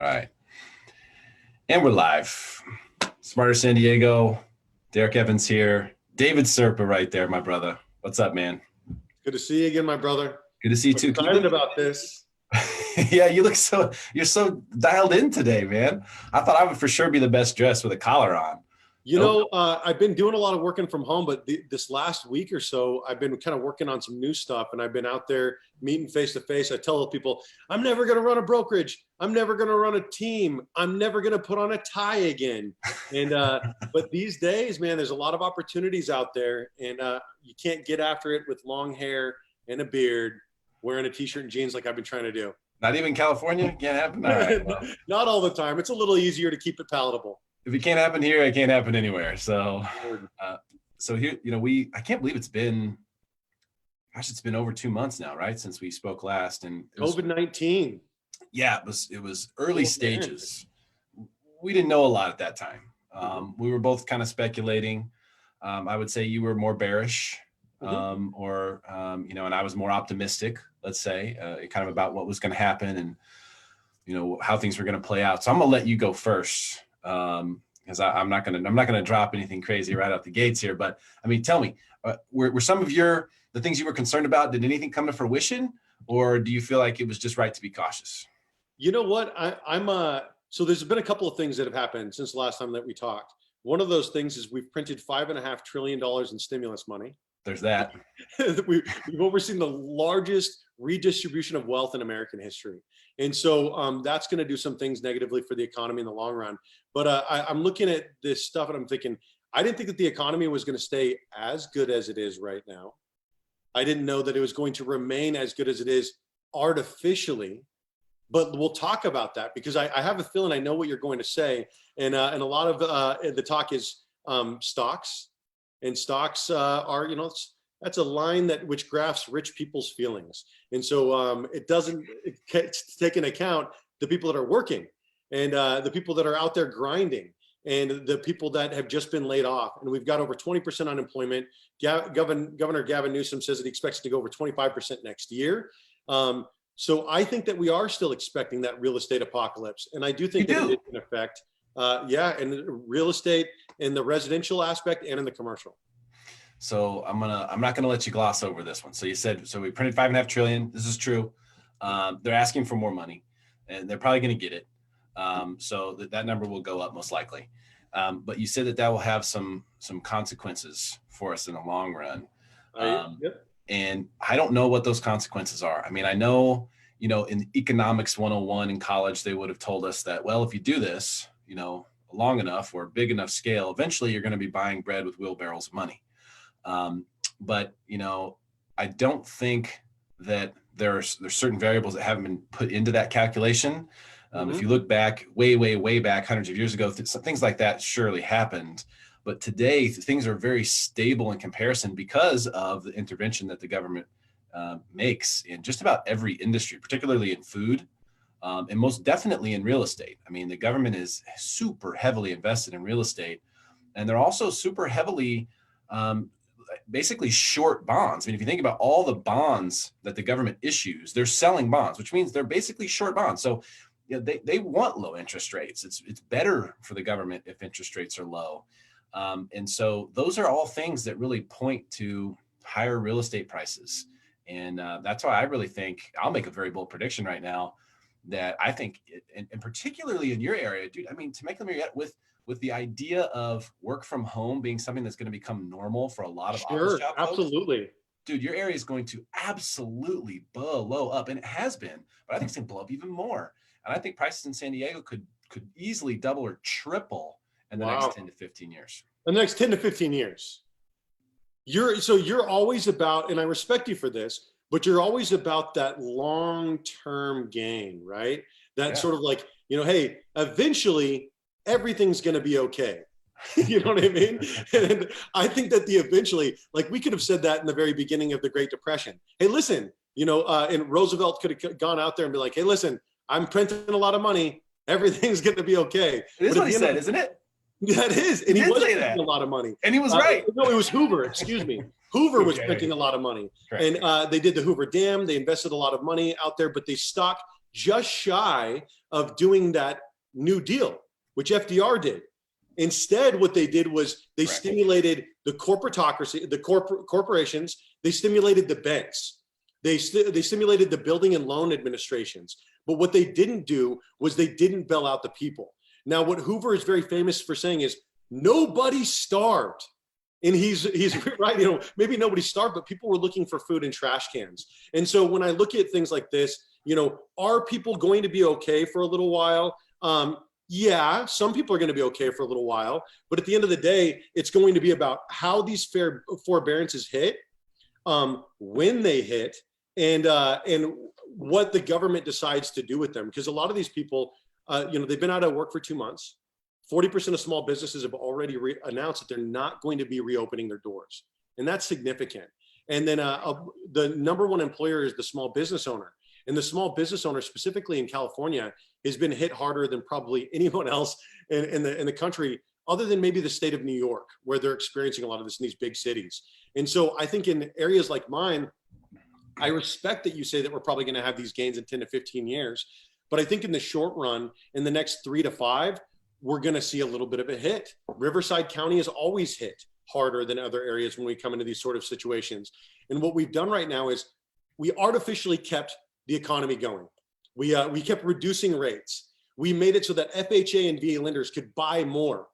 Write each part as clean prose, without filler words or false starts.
All right. And we're live. Smarter San Diego. Derrick Evans here. David Serpa right there, my brother. What's up, man? Good to see you again, my brother. Good to see you I'm too. excited about this. Yeah, you're so dialed in today, man. I thought I would for sure be the best dressed with a collar on. I've been doing a lot of working from home, but this last week or so, I've been kind of working on some new stuff, and I've been out there meeting face to face. I tell people, I'm never going to run a brokerage. I'm never going to run a team. I'm never going to put on a tie again. And but these days, man, there's a lot of opportunities out there, and you can't get after it with long hair and a beard, wearing a t-shirt and jeans like I've been trying to do. Not even California? Can't happen? All right, well. Not all the time. It's a little easier to keep it palatable. If it can't happen here, it can't happen anywhere. So here, I can't believe it's been over 2 months now, right? Since we spoke last. And COVID-19. Yeah, it was early stages. We didn't know a lot at that time. We were both kind of speculating. I would say you were more bearish, and I was more optimistic, let's say, kind of about what was going to happen and, how things were going to play out. So I'm going to let you go first. Because I'm not gonna drop anything crazy right out the gates here. But I mean, tell me, were some of the things you were concerned about, did anything come to fruition, or do you feel like it was just right to be cautious? You know what? So there's been a couple of things that have happened since the last time that we talked. One of those things is we've printed $5.5 trillion in stimulus money. There's that. We've overseen the largest redistribution of wealth in American history. And so that's going to do some things negatively for the economy in the long run. But I'm looking at this stuff and I'm thinking, I didn't think that the economy was going to stay as good as it is right now. I didn't know that it was going to remain as good as it is artificially. But we'll talk about that because I have a feeling I know what you're going to say. And a lot of the talk is stocks. And stocks are, that's a line which graphs rich people's feelings. And so it doesn't take into account the people that are working and the people that are out there grinding and the people that have just been laid off. And we've got over 20% unemployment. Governor Gavin Newsom says that he expects to go over 25% next year. So I think that we are still expecting that real estate apocalypse. And I do think that it is in effect. And real estate in the residential aspect and in the commercial. So I'm not gonna let you gloss over this one. So you said, so we printed $5.5 trillion. This is true. They're asking for more money and they're probably gonna get it. So that number will go up most likely. But you said that will have some consequences for us in the long run. Yep. And I don't know what those consequences are. I mean, I know, in economics 101 in college, they would have told us that, well, if you do this, long enough or big enough scale, eventually you're going to be buying bread with wheelbarrows of money. But I don't think that there's certain variables that haven't been put into that calculation. If you look back way back hundreds of years ago, things like that surely happened. But today things are very stable in comparison because of the intervention that the government makes in just about every industry, particularly in food. And most definitely in real estate. I mean, the government is super heavily invested in real estate, and they're also super heavily basically short bonds. I mean, if you think about all the bonds that the government issues, they're selling bonds, which means they're basically short bonds. So they want low interest rates. It's better for the government if interest rates are low. And so those are all things that really point to higher real estate prices. And that's why I really think I'll make a very bold prediction right now that I think, and particularly in your area, dude, I mean, to make them yet with the idea of work from home being something that's going to become normal for a lot of office job folks, absolutely. Dude, your area is going to absolutely blow up, and it has been, but I think it's going to blow up even more. And I think prices in San Diego could easily double or triple in the next 10 to 15 years. The next 10 to 15 years. You're always about, and I respect you for this, but you're always about that long-term gain, right? Sort of like, hey, eventually everything's going to be okay. You know what I mean? And I think that eventually, like we could have said that in the very beginning of the Great Depression. Hey, listen, and Roosevelt could have gone out there and be like, hey, listen, I'm printing a lot of money. Everything's going to be okay. It is what he said, isn't it? That is. And he was printing a lot of money. And he was right. No, it was Hoover. Excuse me. Hoover was printing a lot of money. Correct. And they did the Hoover Dam. They invested a lot of money out there, but they stopped just shy of doing that New Deal, which FDR did. Instead, what they did was they stimulated the corporatocracy, the corporations. They stimulated the banks. They stimulated the building and loan administrations. But what they didn't do was they didn't bail out the people. Now, what Hoover is very famous for saying is nobody starved. And he's right, maybe nobody starved, but people were looking for food in trash cans. And so when I look at things like this, are people going to be okay for a little while? Yeah, some people are going to be okay for a little while, but at the end of the day, it's going to be about how these forbearances hit, when they hit, and what the government decides to do with them. Because a lot of these people, they've been out of work for 2 months. 40% of small businesses have already announced that they're not going to be reopening their doors. And that's significant. And then the number one employer is the small business owner. And the small business owner, specifically in California, has been hit harder than probably anyone else in the country, other than maybe the state of New York, where they're experiencing a lot of this in these big cities. And so I think in areas like mine, I respect that you say that we're probably going to have these gains in 10 to 15 years. But I think in the short run, in the next 3 to 5, we're going to see a little bit of a hit. Riverside County has always hit harder than other areas when we come into these sort of situations. And what we've done right now is we artificially kept the economy going. We kept reducing rates. We made it so that FHA and VA lenders could buy more.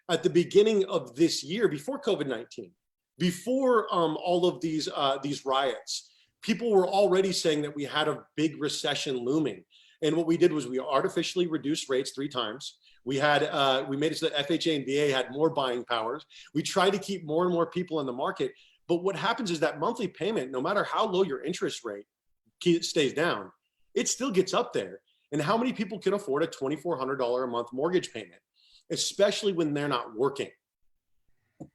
At the beginning of this year, before COVID-19, before all of these riots, people were already saying that we had a big recession looming. And what we did was we artificially reduced rates 3 times. We made it so that FHA and VA had more buying powers. We tried to keep more and more people in the market. But what happens is that monthly payment, no matter how low your interest rate stays down, it still gets up there. And how many people can afford a $2,400 a month mortgage payment, especially when they're not working? It's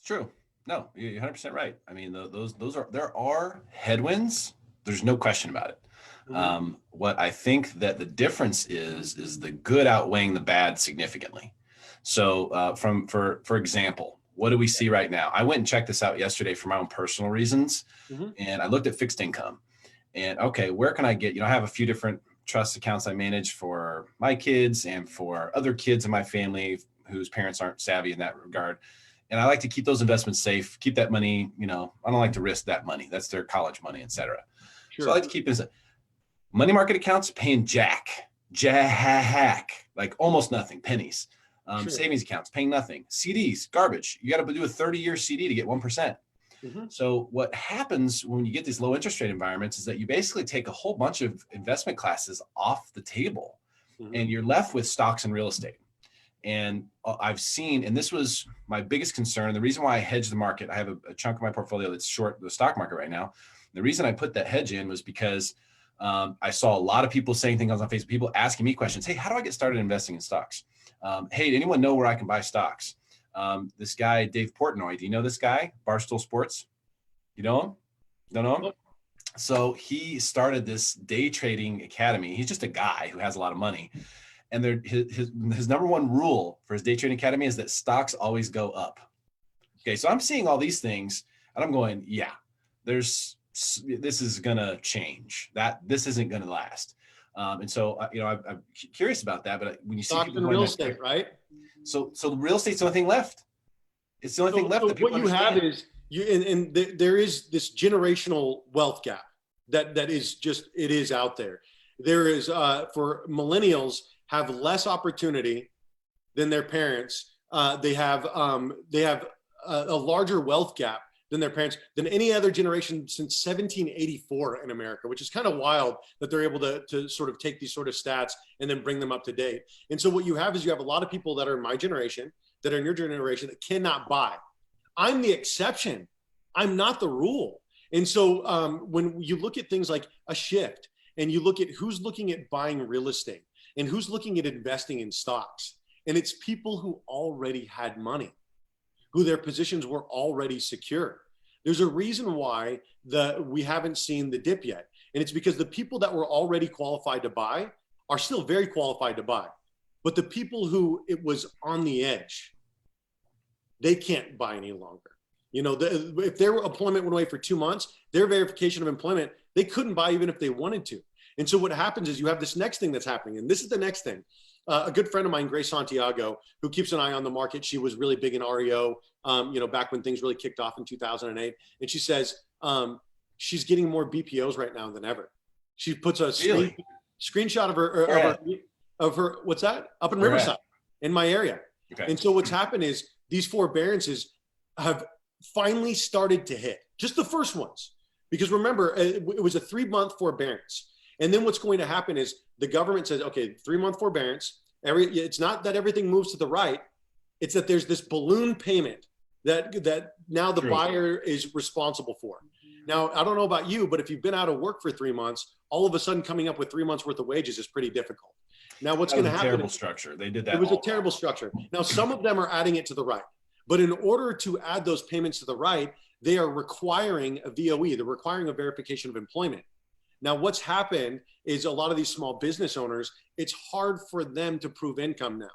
true. No, you're 100% right. I mean, there are headwinds. There's no question about it. Mm-hmm. What I think that the difference is the good outweighing the bad significantly. So for example, what do we see right now? I went and checked this out yesterday for my own personal reasons. Mm-hmm. And I looked at fixed income and, okay, where can I get, I have a few different trust accounts I manage for my kids and for other kids in my family whose parents aren't savvy in that regard. And I like to keep those investments safe, keep that money, I don't like to risk that money. That's their college money, et cetera. Sure. So I like to keep this. Money market accounts paying jack, like almost nothing, pennies. Sure. Savings accounts paying nothing. CDs, garbage. You got to do a 30-year CD to get 1%. Mm-hmm. So what happens when you get these low interest rate environments is that you basically take a whole bunch of investment classes off the table, mm-hmm. and you're left with stocks and real estate. And I've seen, and this was my biggest concern, the reason why I hedge the market, I have a chunk of my portfolio that's short the stock market right now. The reason I put that hedge in was because I saw a lot of people saying things on Facebook, people asking me questions. Hey, how do I get started investing in stocks? Hey, did anyone know where I can buy stocks? This guy, Dave Portnoy, do you know this guy? Barstool Sports? You know him? Don't know him? So he started this day trading academy. He's just a guy who has a lot of money. And his number one rule for his day trading academy is that stocks always go up. Okay, so I'm seeing all these things and I'm going, yeah, this is going to change. This isn't going to last. And so, I'm curious about that. But when you see stocks and real estate, right? So real estate's the only thing left. It's the only thing left. So that people what you have is there is this generational wealth gap that is just, it is out there. There is for millennials have less opportunity than their parents. They have a larger wealth gap than their parents, than any other generation since 1784 in America, which is kind of wild that they're able to sort of take these sort of stats and then bring them up to date. And so what you have is you have a lot of people that are in my generation, that are in your generation, that cannot buy. I'm the exception. I'm not the rule. And so when you look at things like a shift and you look at who's looking at buying real estate and who's looking at investing in stocks, and it's people who already had money, who their positions were already secure. There's a reason why we haven't seen the dip yet. And it's because the people that were already qualified to buy are still very qualified to buy. But the people who it was on the edge, they can't buy any longer. If their employment went away for 2 months, their verification of employment, they couldn't buy even if they wanted to. And so what happens is you have this next thing that's happening. And this is the next thing. A good friend of mine, Grace Santiago, who keeps an eye on the market. She was really big in REO, back when things really kicked off in 2008. And she says she's getting more BPOs right now than ever. She puts a screenshot of her, what's that? Up in Riverside, in my area. Okay. And so what's happened is these forbearances have finally started to hit, just the first ones. Because remember, it was a 3-month forbearance. And then what's going to happen is the government says, okay, 3-month forbearance. It's not that everything moves to the right. It's that there's this balloon payment that now the buyer is responsible for. Now, I don't know about you, but if you've been out of work for 3 months, all of a sudden coming up with 3 months worth of wages is pretty difficult. Now, what's going to happen? Terrible structure. They did that. It was a terrible structure. Now, some of them are adding it to the right. But in order to add those payments to the right, they are requiring a VOE. They're requiring a verification of employment. Now, what's happened is a lot of these small business owners, it's hard for them to prove income now.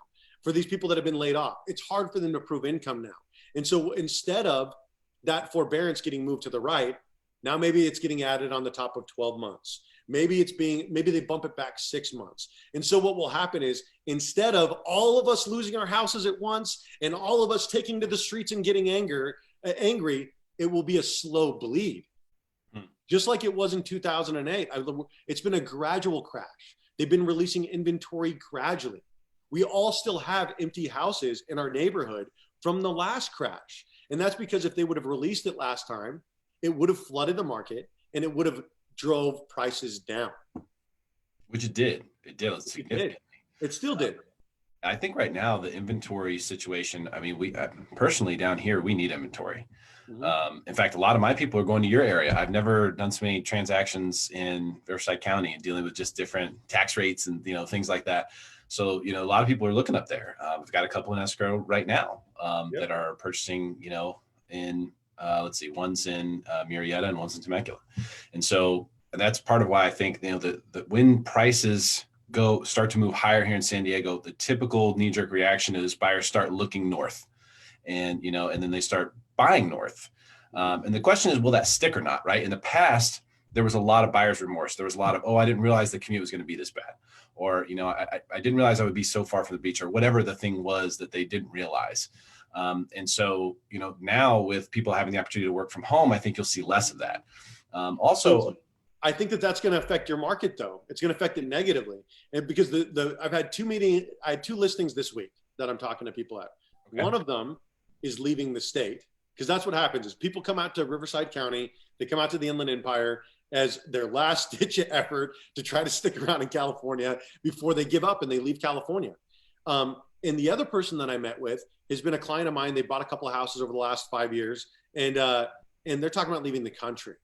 For these people that have been laid off, it's hard for them to prove income now. And so instead of that forbearance getting moved to the right, now maybe it's getting added on the top of 12 months. Maybe they bump it back 6 months. And so what will happen is instead of all of us losing our houses at once and all of us taking to the streets and getting angry, it will be a slow bleed. Just like it was in 2008. It's been a gradual crash. They've been releasing inventory gradually. We all still have empty houses in our neighborhood from the last crash. And that's because if they would have released it last time, it would have flooded the market and it would have drove prices down. Which it did. It did significantly. It still did. I think right now the inventory situation, I mean, we personally down here, we need inventory. In fact, a lot of my people are going to your area. I've never done so many transactions in Riverside County and dealing with just different tax rates and, things like that. So, a lot of people are looking up there. We've got a couple in escrow right now that are purchasing, in, one's in Murrieta and one's in Temecula. And so that's part of why I think, that when prices start to move higher here in San Diego, the typical knee-jerk reaction is buyers start looking north and, and then they start buying north. And the question is, will that stick or not, right? In the past, there was a lot of buyer's remorse. There was a lot of, I didn't realize the commute was going to be this bad. Or, I didn't realize I would be so far from the beach, or whatever the thing was that they didn't realize. And so, now with people having the opportunity to work from home, I think you'll see less of that. Also, I think that's going to affect your market, though. It's going to affect it negatively. And because I had two listings this week that I'm talking to people at. Okay. One of them is leaving the state. Because that's what happens is people come out to Riverside County, they come out to the Inland Empire as their last ditch effort to try to stick around in California before they give up and they leave California. And the other person that I met with has been a client of mine. They bought a couple of houses over the last 5 years and they're talking about leaving the country.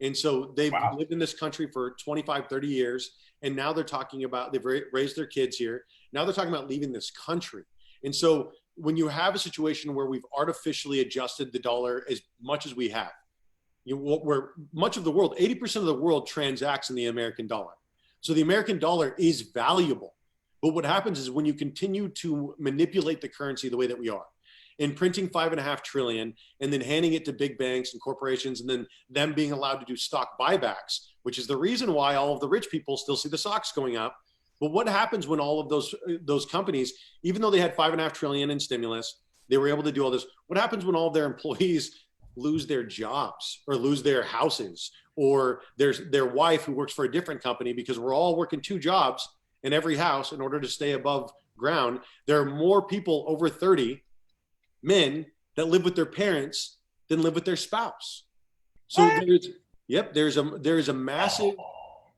And so they've lived in this country for 25, 30 years. And now they're talking about, they've raised their kids here. Now they're talking about leaving this country. And so when you have a situation where we've artificially adjusted the dollar as much as we have, where much of the world, 80% of the world transacts in the American dollar. So the American dollar is valuable. But what happens is when you continue to manipulate the currency the way that we are, and printing $5.5 trillion and then handing it to big banks and corporations and then them being allowed to do stock buybacks, which is the reason why all of the rich people still see the stocks going up. But what happens when all of those companies, even though they had $5.5 trillion in stimulus, they were able to do all this? What happens when all of their employees lose their jobs or lose their houses, or there's their wife who works for a different company, because we're all working 2 jobs in every house in order to stay above ground? There are more people over 30, men, that live with their parents than live with their spouse. So there is a massive,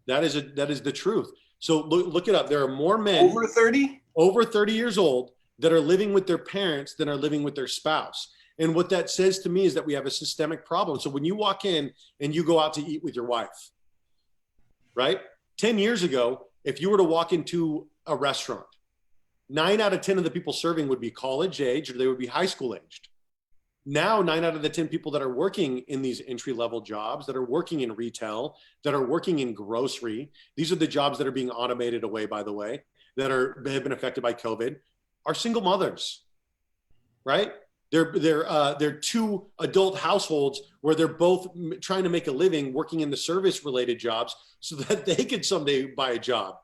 that is the truth. So look it up. There are more men over 30 years old that are living with their parents than are living with their spouse. And what that says to me is that we have a systemic problem. So when you walk in and you go out to eat with your wife, right? 10 years ago, if you were to walk into a restaurant, 9 out of 10 of the people serving would be college age or they would be high school aged. Now, 9 out of the 10 people that are working in these entry-level jobs, that are working in retail, that are working in grocery, these are the jobs that are being automated away, by the way, that have been affected by COVID, are single mothers, right? They're two adult households where they're both trying to make a living working in the service related jobs so that they could someday buy a job.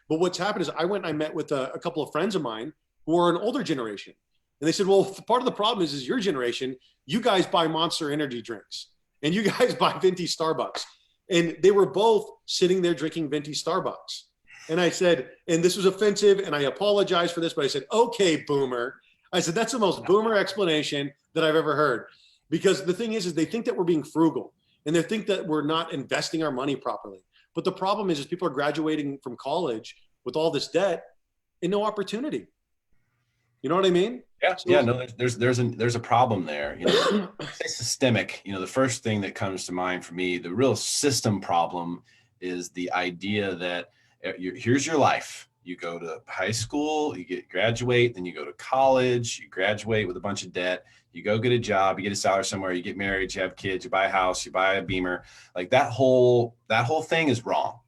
But what's happened is I went and I met with a couple of friends of mine who are an older generation. And they said, well, part of the problem is your generation, you guys buy Monster energy drinks and you guys buy venti Starbucks. And they were both sitting there drinking venti Starbucks. And I said, and this was offensive and I apologize for this, but I said, okay, boomer. I said, that's the most boomer explanation that I've ever heard. Because the thing is they think that we're being frugal and they think that we're not investing our money properly. But the problem is people are graduating from college with all this debt and no opportunity. You know what I mean? Yeah, so, yeah. No, there's a problem there. You know, it's systemic. You know, the first thing that comes to mind for me, the real system problem, is the idea that here's your life. You go to high school, you graduate, then you go to college, you graduate with a bunch of debt, you go get a job, you get a salary somewhere, you get married, you have kids, you buy a house, you buy a Beamer. Like that whole thing is wrong.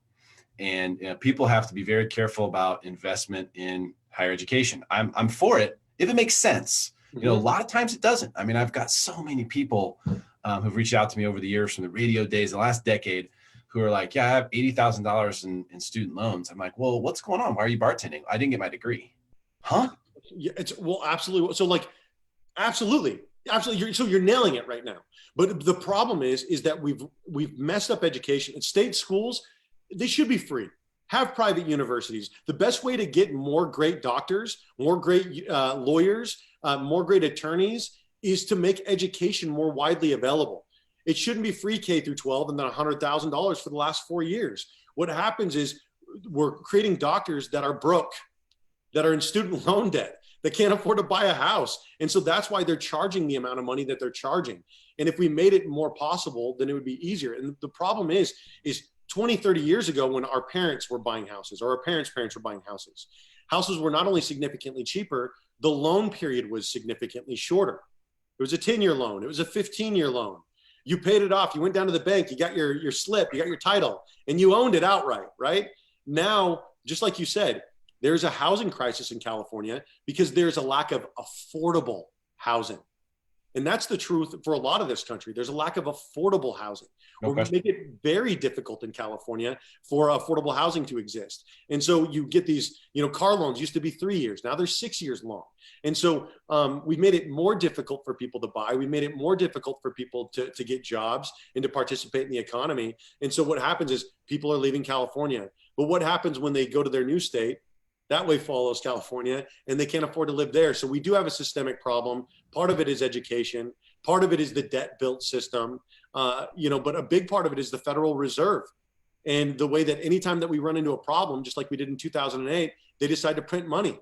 And you know, people have to be very careful about investment in higher education. I'm for it if it makes sense. You know, a lot of times it doesn't. I mean, I've got so many people who've reached out to me over the years from the radio days, the last decade, who are like, yeah, I have $80,000 in student loans. I'm like, well, what's going on? Why are you bartending? I didn't get my degree. Huh? Yeah, absolutely. So like, absolutely. So you're nailing it right now. But the problem is that we've messed up education. In state schools, they should be free. Have private universities. The best way to get more great doctors, more great lawyers, more great attorneys is to make education more widely available. It shouldn't be free K through 12 and then $100,000 for the last 4 years. What happens is we're creating doctors that are broke, that are in student loan debt, that can't afford to buy a house. And so that's why they're charging the amount of money that they're charging. And if we made it more possible, then it would be easier. And the problem is 20, 30 years ago when our parents were buying houses or our parents' parents were buying houses, houses were not only significantly cheaper, the loan period was significantly shorter. It was a 10-year loan. It was a 15-year loan. You paid it off. You went down to the bank. You got your slip. You got your title, and you owned it outright, right? Now, just like you said, there's a housing crisis in California because there's a lack of affordable housing. And that's the truth for a lot of this country. There's a lack of affordable housing. No We make it very difficult in California for affordable housing to exist. And so you get these, car loans used to be 3 years. Now they're 6 years long. And so we've made it more difficult for people to buy. We made it more difficult for people to get jobs and to participate in the economy. And so what happens is people are leaving California. But what happens when they go to their new state? That way follows California, and they can't afford to live there. So we do have a systemic problem. Part of it is education. Part of it is the debt-built system, but a big part of it is the Federal Reserve. And the way that anytime that we run into a problem, just like we did in 2008, they decide to print money.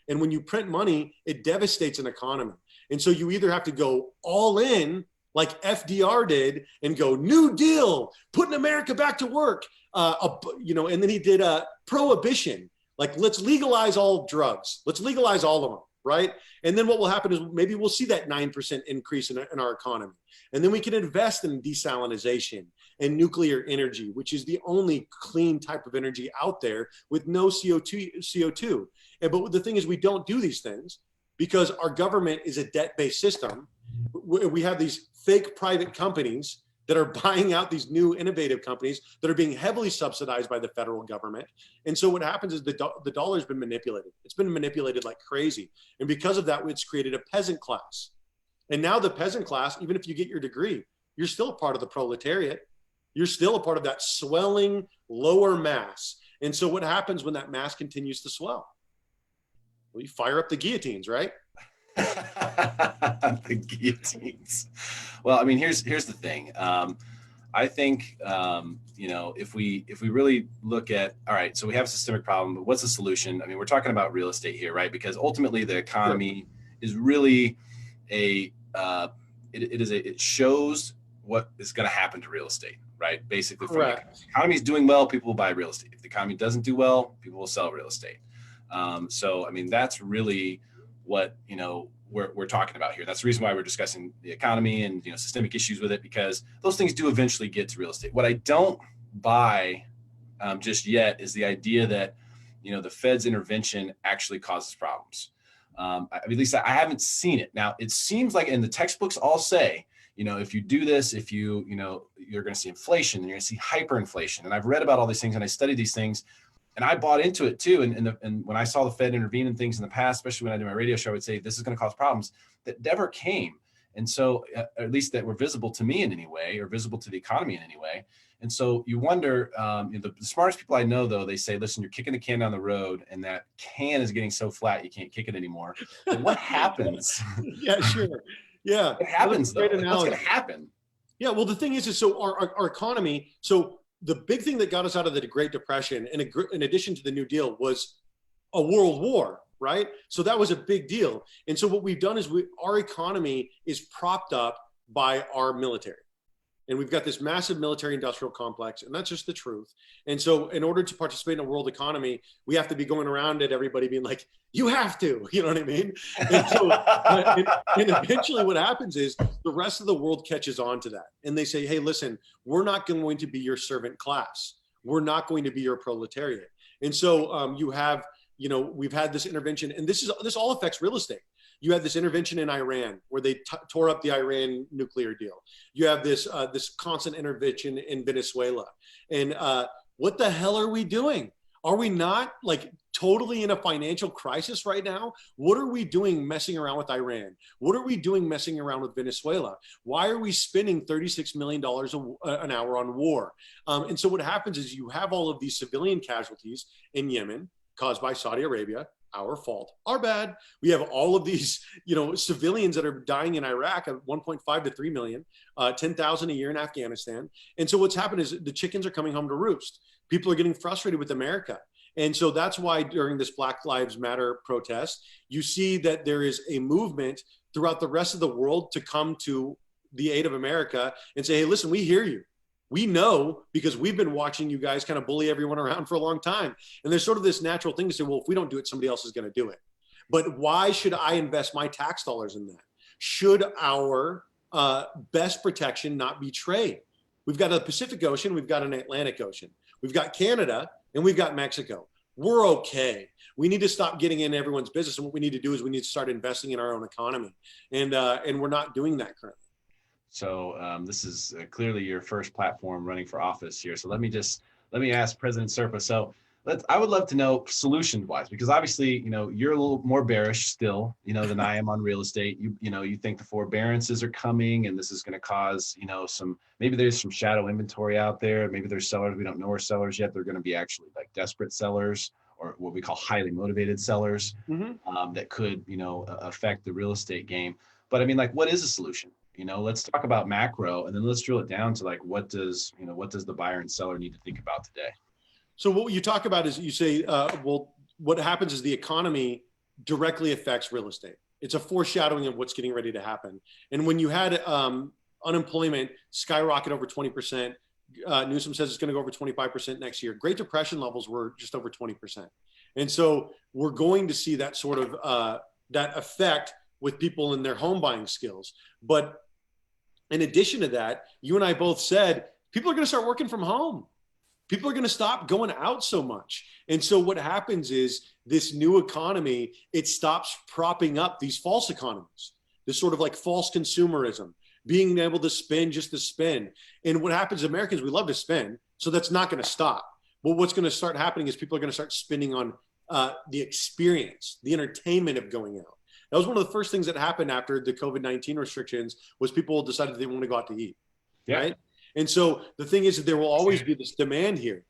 And when you print money, it devastates an economy. And so you either have to go all in, like FDR did, and go New Deal, putting America back to work, and then he did a prohibition. Like, let's legalize all drugs. Let's legalize all of them, right? And then what will happen is maybe we'll see that 9% increase in our economy. And then we can invest in desalination and nuclear energy, which is the only clean type of energy out there with no CO2. But the thing is, we don't do these things because our government is a debt-based system. We have these fake private companies that are buying out these new innovative companies that are being heavily subsidized by the federal government. And so what happens is the dollar has been manipulated. It's been manipulated like crazy. And because of that, it's created a peasant class. And now the peasant class, even if you get your degree, you're still a part of the proletariat. You're still a part of that swelling lower mass. And so what happens when that mass continues to swell? Well, you fire up the guillotines, right? The guillotines. Well, I mean, here's the thing. I think if we really look at, all right, so we have a systemic problem, but what's the solution? I mean, we're talking about real estate here, right? Because ultimately the economy is really it shows what is going to happen to real estate, right? Basically, if the economy is doing well, people will buy real estate. If the economy doesn't do well, people will sell real estate. So, I mean, that's really what, we're talking about here. That's the reason why we're discussing the economy and, systemic issues with it, because those things do eventually get to real estate. What I don't buy just yet is the idea that, the Fed's intervention actually causes problems. At least I haven't seen it. Now, it seems like, and the textbooks all say, if you do this, if you're going to see inflation and you're going to see hyperinflation. And I've read about all these things and I studied these things and I bought into it too. And when I saw the Fed intervene in things in the past, especially when I did my radio show, I would say, this is going to cause problems that never came. And so, at least that were visible to me in any way, or visible to the economy in any way. And so you wonder, the smartest people I know, though, they say, listen, you're kicking the can down the road and that can is getting so flat, you can't kick it anymore. But what happens? Yeah, sure. Yeah. What happens though? What's going to happen? Yeah. Well, the thing is so our economy, so the big thing that got us out of the Great Depression, in addition to the New Deal, was a world war, right? So that was a big deal. And so what we've done is our economy is propped up by our military. And we've got this massive military industrial complex, and that's just the truth. And so in order to participate in a world economy, we have to be going around at everybody being like, you have to, you know what I mean? And so and eventually what happens is the rest of the world catches on to that. And they say, hey, listen, we're not going to be your servant class. We're not going to be your proletariat. And so you have, we've had this intervention, and this all affects real estate. You had this intervention in Iran where they tore up the Iran nuclear deal. You have this constant intervention in Venezuela. And what the hell are we doing? Are we not like totally in a financial crisis right now? What are we doing messing around with Iran? What are we doing messing around with Venezuela? Why are we spending $36 million an hour on war? And so what happens is you have all of these civilian casualties in Yemen caused by Saudi Arabia. Our fault, our bad. We have all of these, civilians that are dying in Iraq at 1.5 to 3 million, 10,000 a year in Afghanistan. And so what's happened is the chickens are coming home to roost. People are getting frustrated with America. And so that's why during this Black Lives Matter protest, you see that there is a movement throughout the rest of the world to come to the aid of America and say, hey, listen, we hear you. We know because we've been watching you guys kind of bully everyone around for a long time. And there's sort of this natural thing to say, well, if we don't do it, somebody else is going to do it. But why should I invest my tax dollars in that? Should our best protection not be trade? We've got a Pacific Ocean, we've got an Atlantic Ocean, we've got Canada, and we've got Mexico. We're okay. We need to stop getting in everyone's business. And what we need to do is we need to start investing in our own economy. And we're not doing that currently. So this is clearly your first platform running for office here. So let me ask President Serpa. So I would love to know solution-wise, because obviously, you're a little more bearish still, than I am on real estate. You think the forbearances are coming and this is going to cause, maybe there's some shadow inventory out there. Maybe there's sellers we don't know are sellers yet. They're going to be actually like desperate sellers, or what we call highly motivated sellers, that could, affect the real estate game. But I mean, like, what is a solution? Let's talk about macro, and then let's drill it down to like, what does the buyer and seller need to think about today? So what you talk about is you say, well, what happens is the economy directly affects real estate. It's a foreshadowing of what's getting ready to happen. And when you had unemployment skyrocket over 20%, Newsom says it's going to go over 25% next year. Great Depression levels were just over 20%. And so we're going to see that sort of that effect with people in their home buying skills. But in addition to that, you and I both said, people are going to start working from home. People are going to stop going out so much. And so what happens is this new economy, it stops propping up these false economies, this sort of like false consumerism, being able to spend just to spend. And what happens, Americans, we love to spend. So that's not going to stop. But what's going to start happening is people are going to start spending on the experience, the entertainment of going out. That was one of the first things that happened after the COVID-19 restrictions was people decided they want to go out to eat, right? And so the thing is that there will always be this demand here.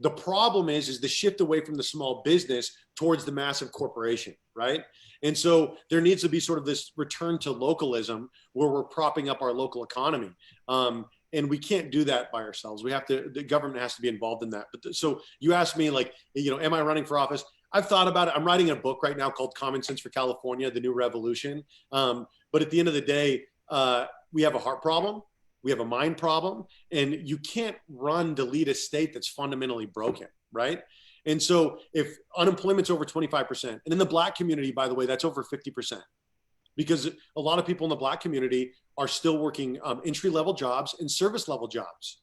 The problem is the shift away from the small business towards the massive corporation, right? And so there needs to be sort of this return to localism where we're propping up our local economy. And we can't do that by ourselves. The government has to be involved in that. But so you asked me like, am I running for office? I've thought about it. I'm writing a book right now called Common Sense for California, The New Revolution. But at the end of the day, we have a heart problem. We have a mind problem, and you can't run to lead a state that's fundamentally broken, right? And so if unemployment's over 25%, and in the Black community, by the way, that's over 50%, because a lot of people in the Black community are still working entry-level jobs and service-level jobs.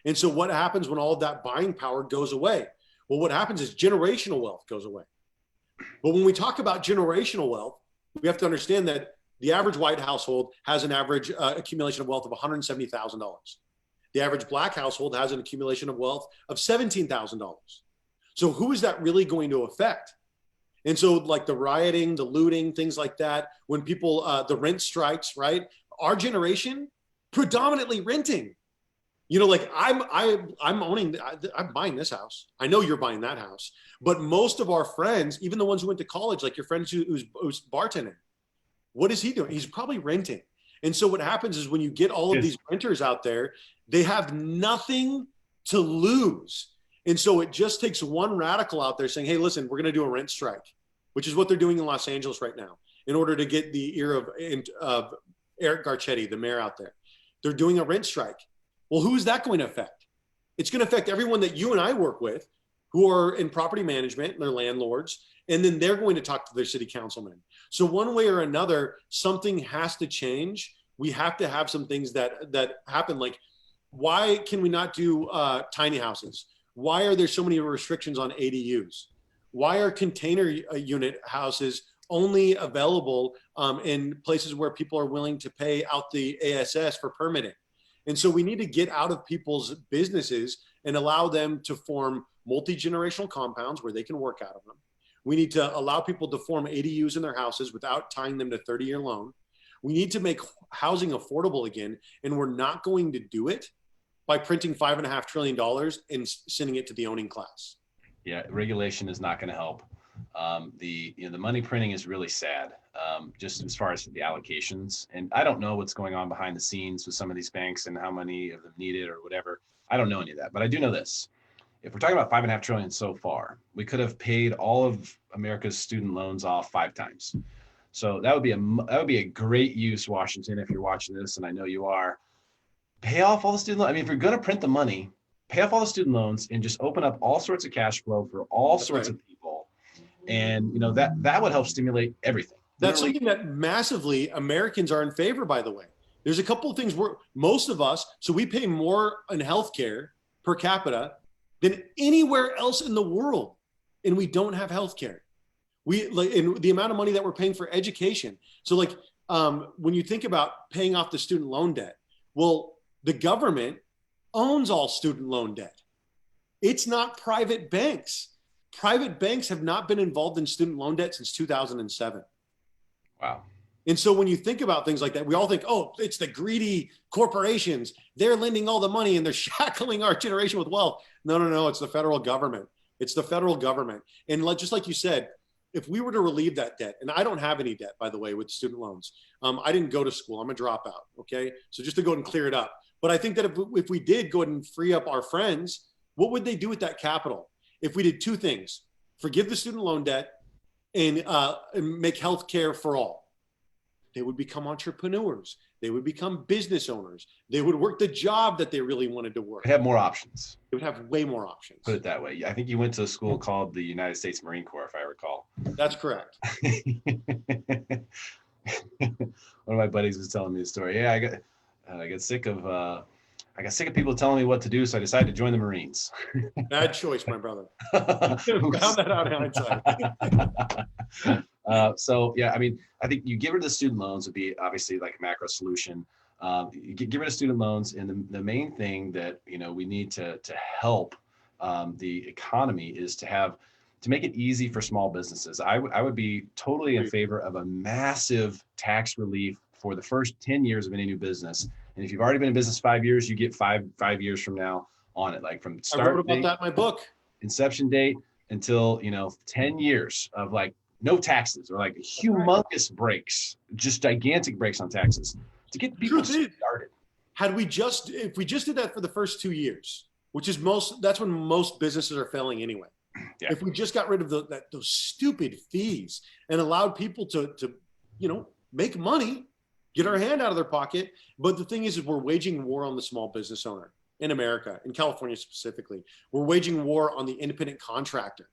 And so what happens when all of that buying power goes away? Well, what happens is generational wealth goes away. But when we talk about generational wealth, We have to understand that the average white household has an average accumulation of wealth of $170,000. The average black household has an accumulation of wealth of $17,000. So who is that really going to affect? And so like the rioting, the looting, things like that, when people, the rent strikes, right? Our generation, predominantly renting. You know, like I'm buying this house. I know you're buying that house. But most of our friends, even the ones who went to college, like your friend who's bartending, what is he doing? He's probably renting. And so what happens is when you get all of these renters out there, they have nothing to lose. And so it just takes one radical out there saying, hey, listen, we're going to do a rent strike, which is what they're doing in Los Angeles right now in order to get the ear of Eric Garcetti, the mayor out there. They're doing a rent strike. Well, who is that going to affect? It's going to affect everyone that you and I work with who are in property management, they're landlords, and then they're going to talk to their city councilmen. So one way or another, something has to change. We have to have some things that happen. Like, why can we not do tiny houses? Why are there so many restrictions on ADUs? Why are container unit houses only available in places where people are willing to pay out the ASS for permitting? And so we need to get out of people's businesses and allow them to form multi-generational compounds where they can work out of them. We need to allow people to form ADUs in their houses without tying them to 30-year loan. We need to make housing affordable again, and we're not going to do it by printing $5.5 trillion and sending it to the owning class. Yeah, regulation is not going to help. The money printing is really sad, just as far as the allocations. And I don't know what's going on behind the scenes with some of these banks and how many of them need it or whatever. I don't know any of that, but I do know this. If we're talking about $5.5 trillion so far, we could have paid all of America's student loans off 5 times. So that would be a great use, Washington, if you're watching this, and I know you are. Pay off all the student loans. I mean, if you're going to print the money, pay off all the student loans and just open up all sorts of cash flow for all sorts of people. And that would help stimulate everything. That's something that massively Americans are in favor, by the way. There's a couple of things where most of us, so we pay more in healthcare per capita than anywhere else in the world, and we don't have healthcare. And the amount of money that we're paying for education. So when you think about paying off the student loan debt, well, the government owns all student loan debt. It's not private banks. Private banks have not been involved in student loan debt since 2007. Wow. And so when you think about things like that, we all think, oh, it's the greedy corporations. They're lending all the money and they're shackling our generation with wealth. No. It's the federal government. It's the federal government. And just like you said, if we were to relieve that debt, and I don't have any debt, by the way, with student loans. I didn't go to school. I'm a dropout. Okay. So just to go ahead and clear it up. But I think that if we did go ahead and free up our friends, what would they do with that capital? If we did 2 things, forgive the student loan debt and make healthcare for all. They would become entrepreneurs. They would become business owners. They would work the job that they really wanted to work. They have more options. They would have way more options. Put it that way. I think you went to a school called the United States Marine Corps, if I recall. That's correct. One of my buddies was telling me a story. Yeah, I got sick of people telling me what to do, so I decided to join the Marines. Bad choice, my brother. Found that out in hindsight. So yeah, I mean, I think you get rid of the student loans would be obviously like a macro solution. You get rid of student loans, and the main thing that we need to help the economy is to make it easy for small businesses. I would be totally in favor of a massive tax relief for the first 10 years of any new business. And if you've already been in business 5 years, you get five years from now on it, like from start I wrote about that in my book. Inception date until 10 years of no taxes or humongous breaks, just gigantic breaks on taxes to get people started. If we just did that for the first 2 years, which is that's when most businesses are failing anyway. Yeah. If we just got rid of those stupid fees and allowed people to make money, get our hand out of their pocket. But the thing is we're waging war on the small business owner in America, in California specifically. We're waging war on the independent contractor.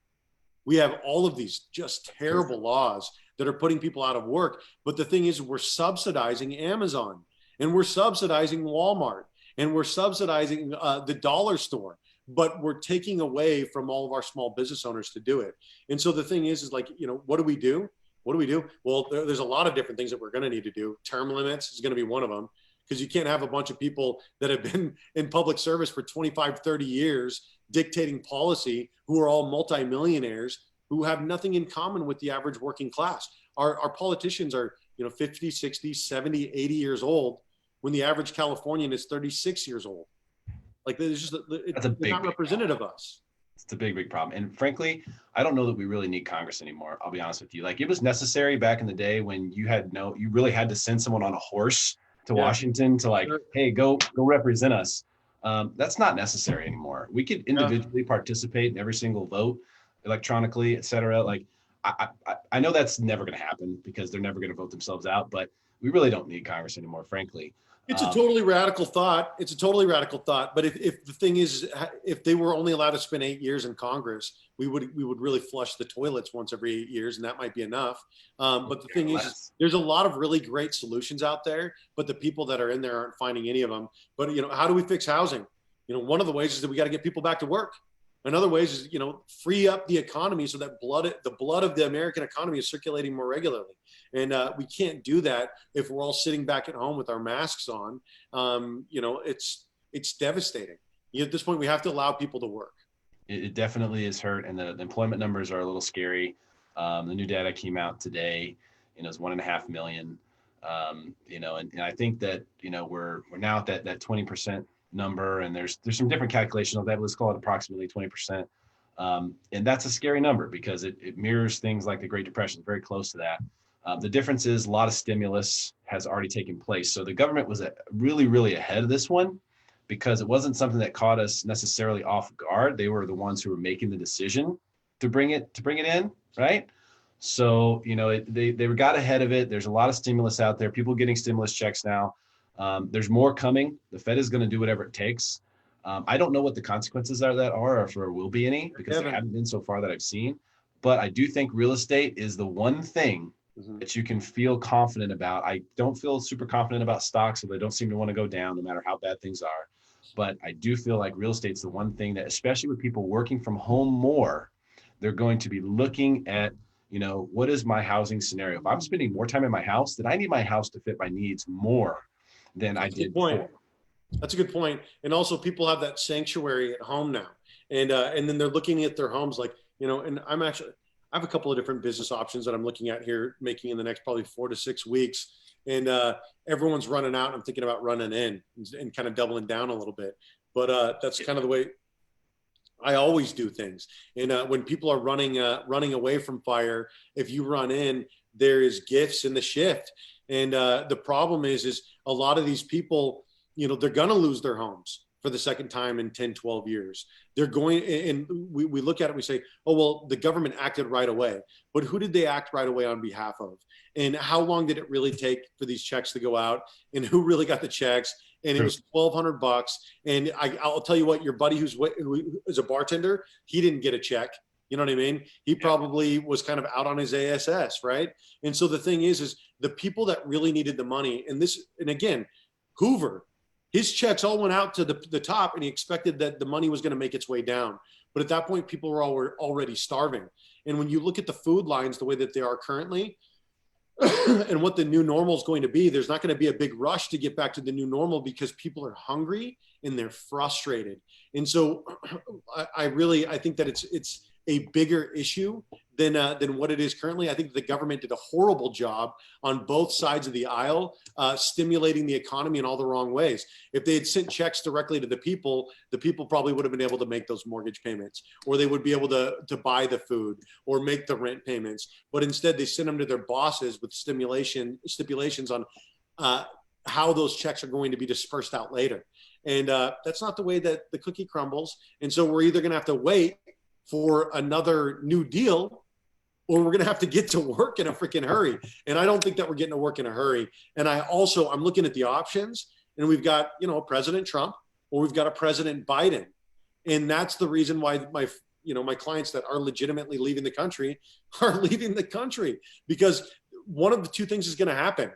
We have all of these just terrible laws that are putting people out of work. But the thing is we're subsidizing Amazon, and we're subsidizing Walmart, and we're subsidizing the dollar store, but we're taking away from all of our small business owners to do it. And so the thing is what do? What do we do? Well, there's a lot of different things that we're going to need to do. Term limits is going to be one of them, because you can't have a bunch of people that have been in public service for 25, 30 years dictating policy, who are all multimillionaires, who have nothing in common with the average working class. Our politicians are, 50, 60, 70, 80 years old, when the average Californian is 36 years old. Like, there's just, That's a they're not representative of us. It's a big problem. And frankly, I don't know that we really need Congress anymore. I'll be honest with you. Like, it was necessary back in the day when you really had to send someone on a horse to Washington to like, hey, go represent us. That's not necessary anymore. We could individually participate in every single vote electronically, et cetera. Like, I know that's never going to happen because they're never going to vote themselves out, but we really don't need Congress anymore, frankly. It's a totally radical thought. It's a totally radical thought. But if the thing is, if they were only allowed to spend 8 years in Congress, we would really flush the toilets once every 8 years, and that might be enough. But the thing is, there's a lot of really great solutions out there, but the people that are in there aren't finding any of them. But how do we fix housing? One of the ways is that we got to get people back to work. Another way is, free up the economy so that the blood of the American economy is circulating more regularly. And we can't do that if we're all sitting back at home with our masks on. It's devastating. At this point, we have to allow people to work. It definitely is hurt, and the employment numbers are a little scary. The new data came out today. It's 1.5 million. And I think that we're now at that 20% number, and there's some different calculations of that. Let's call it approximately 20%. And that's a scary number because it mirrors things like the Great Depression, very close to that. The difference is a lot of stimulus has already taken place. So the government was really, really ahead of this one because it wasn't something that caught us necessarily off guard. They were the ones who were making the decision to bring it in, right? So, they got ahead of it. There's a lot of stimulus out there, people getting stimulus checks now. There's more coming. The Fed is going to do whatever it takes. I don't know what the consequences are or if there will be any, because there haven't been so far that I've seen. But I do think real estate is the one thing that you can feel confident about. I don't feel super confident about stocks, so they don't seem to want to go down no matter how bad things are. But I do feel like real estate's the one thing that, especially with people working from home more, they're going to be looking at, what is my housing scenario? If I'm spending more time in my house, then I need my house to fit my needs more than I did before. That's a good point. And also, people have that sanctuary at home now, and then they're looking at their homes like, and I have a couple of different business options that I'm looking at here, making in the next probably 4 to 6 weeks. And everyone's running out. And I'm thinking about running in and kind of doubling down a little bit. But that's kind of the way I always do things. And when people are running away from fire, if you run in, there is gifts in the shift. And the problem is a lot of these people, they're going to lose their homes for the second time in 10, 12 years. They're going, and we look at it, we say, oh, well, the government acted right away. But who did they act right away on behalf of? And how long did it really take for these checks to go out? And who really got the checks? And it was $1,200. And I'll tell you what, your buddy who is a bartender, he didn't get a check. You know what I mean? He probably was kind of out on his ASS, right? And so the thing is the people that really needed the money, and again, Hoover, his checks all went out to the top, and he expected that the money was going to make its way down. But at that point, people were already starving. And when you look at the food lines the way that they are currently, and what the new normal is going to be, there's not going to be a big rush to get back to the new normal because people are hungry and they're frustrated. And so I think that it's a bigger issue than what it is currently. I think the government did a horrible job on both sides of the aisle, stimulating the economy in all the wrong ways. If they had sent checks directly to the people probably would have been able to make those mortgage payments, or they would be able to buy the food or make the rent payments. But instead, they sent them to their bosses with stipulations on how those checks are going to be dispersed out later. And that's not the way that the cookie crumbles. And so we're either going to have to wait for another new deal, or we're going to have to get to work in a freaking hurry. And I don't think that we're getting to work in a hurry. And I'm looking at the options, and we've got, President Trump, or we've got a President Biden. And that's the reason why my clients that are legitimately leaving the country are leaving the country, because one of the two things is going to happen.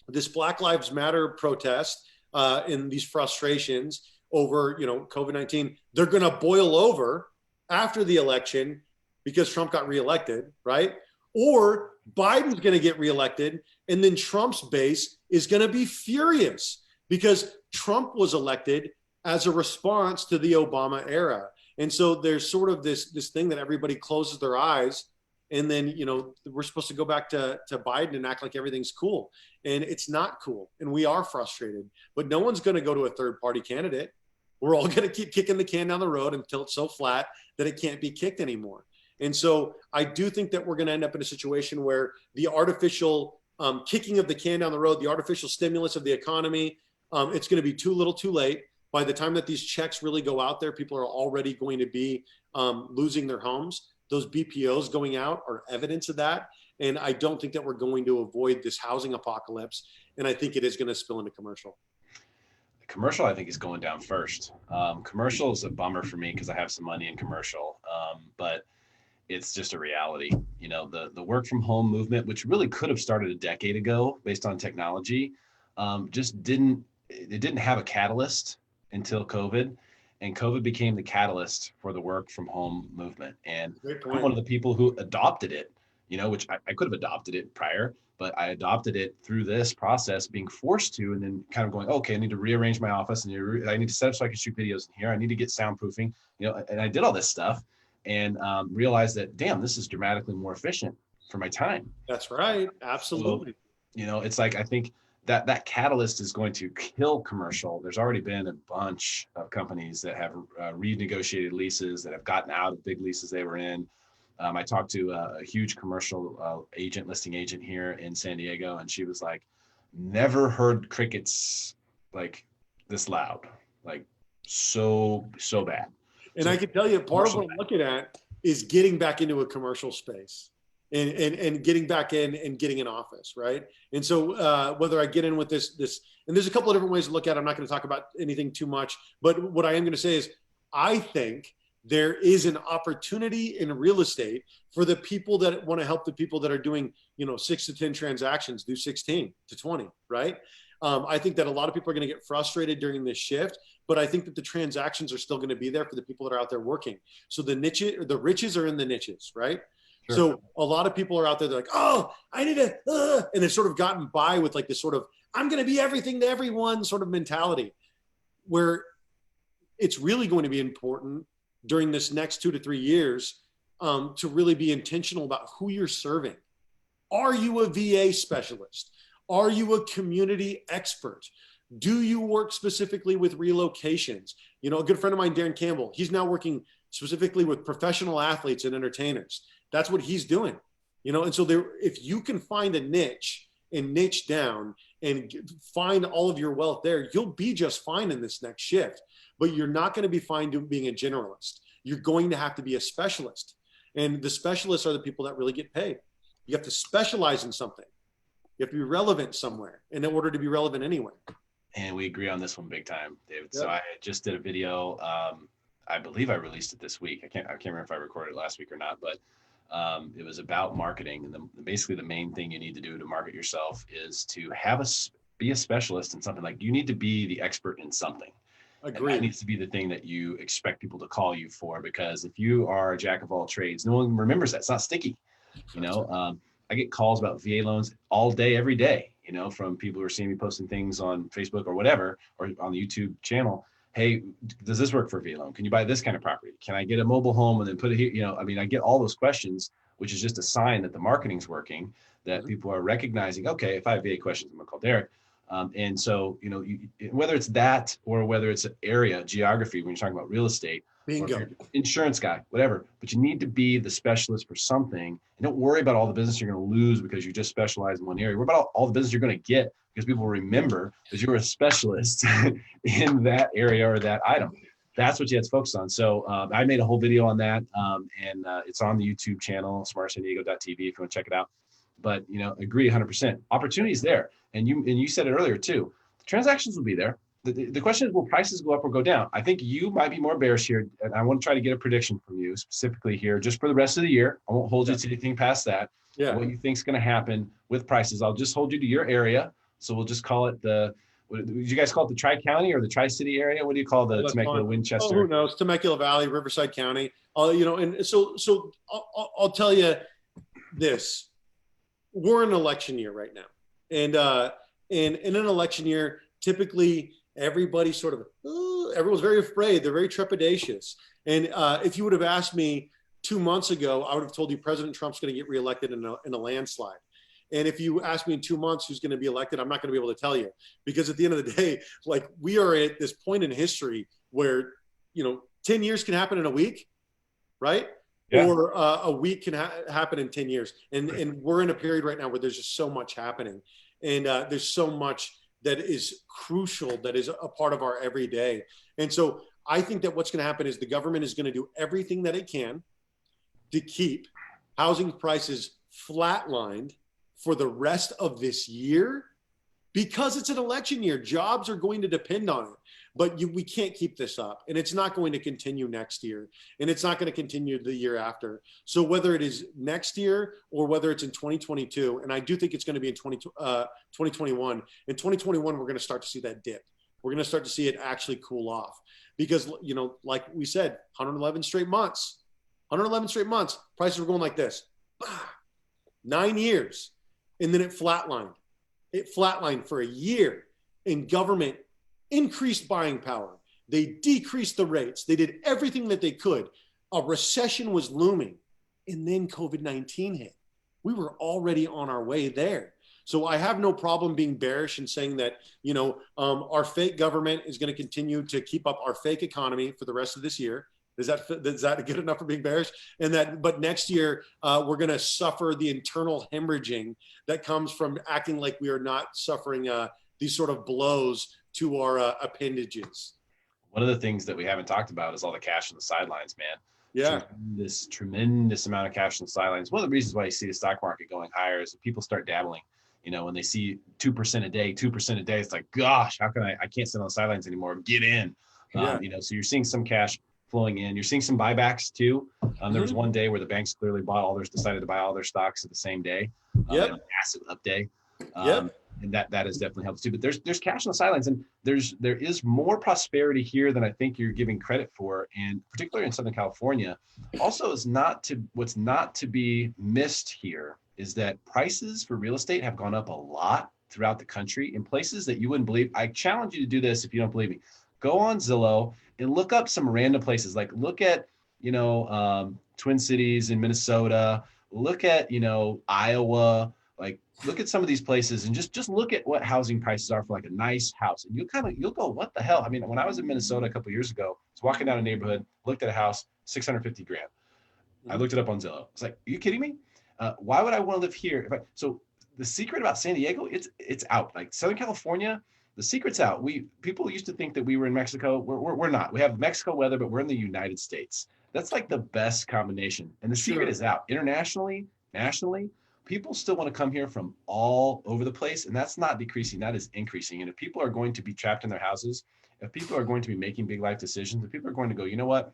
This Black Lives Matter protest and these frustrations over, COVID-19, they're going to boil over after the election because Trump got reelected, right? Or Biden's going to get reelected, and then Trump's base is going to be furious because Trump was elected as a response to the Obama era. And so there's sort of this thing that everybody closes their eyes, and then, you know, we're supposed to go back to Biden and act like everything's cool. And it's not cool. And we are frustrated. But no one's going to go to a third-party candidate. We're all going to keep kicking the can down the road until it's so flat that it can't be kicked anymore. And so I do think that we're going to end up in a situation where the artificial kicking of the can down the road, the artificial stimulus of the economy, it's going to be too little too late. By the time that these checks really go out there, people are already going to be losing their homes. Those BPOs going out are evidence of that. And I don't think that we're going to avoid this housing apocalypse. And I think it is going to spill into commercial. Commercial, I think, is going down first. Commercial is a bummer for me because I have some money in commercial, but it's just a reality. You know, the work from home movement, which really could have started a decade ago based on technology, just didn't have a catalyst until COVID, and COVID became the catalyst for the work from home movement. And I'm one of the people who adopted it, you know, which I could have adopted it prior, but I adopted it through this process, being forced to, and then kind of going, okay, I need to rearrange my office, and I need to set up so I can shoot videos in here. I need to get soundproofing, you know, and I did all this stuff and realized that, damn, this is dramatically more efficient for my time. That's right. Absolutely. So, you know, it's like, I think that catalyst is going to kill commercial. There's already been a bunch of companies that have renegotiated leases, that have gotten out of big leases they were in. I talked to a huge commercial listing agent here in San Diego, and she was like, never heard crickets like this loud, like so bad. And so, I can tell you, part of what I'm looking at is getting back into a commercial space and getting back in and getting an office, right? And so whether I get in with this, and there's a couple of different ways to look at it. I'm not going to talk about anything too much, but what I am going to say is I think there is an opportunity in real estate for the people that want to help the people that are doing, you know, 6 to 10 transactions, do 16 to 20, right? I think that a lot of people are going to get frustrated during this shift, but I think that the transactions are still going to be there for the people that are out there working. So the riches are in the niches, right? Sure. So a lot of people are out there, they're like, oh, I need to, and they've sort of gotten by with like this sort of, I'm going to be everything to everyone sort of mentality, where it's really going to be important during this next 2 to 3 years to really be intentional about who you're serving. Are you a VA specialist? Are you a community expert? Do you work specifically with relocations? You know, a good friend of mine, Darren Campbell, he's now working specifically with professional athletes and entertainers. That's what he's doing, you know? And so if you can find a niche and niche down and find all of your wealth there, you'll be just fine in this next shift, but you're not going to be fine being a generalist. You're going to have to be a specialist. And the specialists are the people that really get paid. You have to specialize in something. You have to be relevant somewhere in order to be relevant anywhere. And we agree on this one big time, David. Yep. So I just did a video. I believe I released it this week. I can't remember if I recorded it last week or not, but it was about marketing. And basically the main thing you need to do to market yourself is to be a specialist in something. Like, you need to be the expert in something. Agreed. And that needs to be the thing that you expect people to call you for, because if you are a jack of all trades, no one remembers that. It's not sticky. You know, I get calls about VA loans all day, every day, you know, from people who are seeing me posting things on Facebook or whatever, or on the YouTube channel. Hey, does this work for a VA loan? Can you buy this kind of property? Can I get a mobile home and then put it here? You know, I mean, I get all those questions, which is just a sign that the marketing's working, that people are recognizing, okay, if I have VA questions, I'm gonna call Derrick. And so, you know, whether it's that or whether it's an area, geography, when you're talking about real estate, bingo, insurance guy, whatever, but you need to be the specialist for something. And don't worry about all the business you're going to lose because you just specialize in one area. Worry about all the business you're going to get because people will remember that you're a specialist in that area or that item. That's what you have to focus on. So I made a whole video on that, and it's on the YouTube channel, smartsandiego.tv, if you want to check it out. But, you know, agree 100%. Opportunity is there. And you said it earlier too. The transactions will be there. The question is, will prices go up or go down? I think you might be more bearish here, and I want to try to get a prediction from you specifically here, just for the rest of the year. I won't hold you to anything past that. Yeah. What you think is going to happen with prices. I'll just hold you to your area. So we'll just call it would you guys call it the Tri-County or the Tri-City area? What do you call the Temecula, Winchester? Oh, who knows? Temecula Valley, Riverside County. You know, and so I'll tell you this. we're in an election year right now. And in an election year, typically everybody sort of, everyone's very afraid. They're very trepidatious. And if you would have asked me 2 months ago, I would have told you President Trump's going to get reelected in a landslide. And if you ask me in 2 months who's going to be elected, I'm not going to be able to tell you, because at the end of the day, like, we are at this point in history where, 10 years can happen in a week, right? Yeah. Or a week can happen in 10 years. And we're in a period right now where there's just so much happening. And there's so much that is crucial, that is a part of our everyday. And so I think that what's going to happen is the government is going to do everything that it can to keep housing prices flatlined for the rest of this year, because it's an election year. Jobs are going to depend on it. But we can't keep this up, and it's not going to continue next year, and it's not going to continue the year after. So whether it is next year or whether it's in 2022, and I do think it's going to be in 2021, in 2021, we're going to start to see that dip. We're going to start to see it actually cool off, because, like we said, 111 straight months, prices were going like this, 9 years, and then it flatlined. It flatlined for a year, and government increased buying power. They decreased the rates. They did everything that they could. A recession was looming. And then COVID-19 hit. We were already on our way there. So I have no problem being bearish and saying that, our fake government is going to continue to keep up our fake economy for the rest of this year. Is that good enough for being bearish? But next year, we're going to suffer the internal hemorrhaging that comes from acting like we are not suffering these sort of blows to our appendages. One of the things that we haven't talked about is all the cash on the sidelines, man. Yeah. Tremendous amount of cash on the sidelines. One of the reasons why you see the stock market going higher is that people start dabbling. When they see 2% a day, it's like, gosh, how can I can't sit on the sidelines anymore. Get in. Yeah. So you're seeing some cash flowing in. You're seeing some buybacks too. There was one day where the banks clearly decided to buy all their stocks at the same day. Yep. A massive up day. Yep. And that has definitely helped too. But there's cash on the sidelines, and there is more prosperity here than I think you're giving credit for, and particularly in Southern California. Also, what's not to be missed here is that prices for real estate have gone up a lot throughout the country in places that you wouldn't believe. I challenge you to do this if you don't believe me. Go on Zillow and look up some random places. Like look at Twin Cities in Minnesota. Look at Iowa. Like look at some of these places and just look at what housing prices are for like a nice house, and you'll go, what the hell? I mean, when I was in Minnesota a couple of years ago, I was walking down a neighborhood, looked at a house, $650,000. I looked it up on Zillow. I was like, are you kidding me? Why would I want to live here? So the secret about San Diego, it's out. Like Southern California, the secret's out. People used to think that we were in Mexico. We're not. We have Mexico weather, but we're in the United States. That's like the best combination. And the secret is out. Internationally, nationally, people still want to come here from all over the place, and that's not decreasing, that is increasing. And if people are going to be trapped in their houses, if people are going to be making big life decisions, if people are going to go, you know what,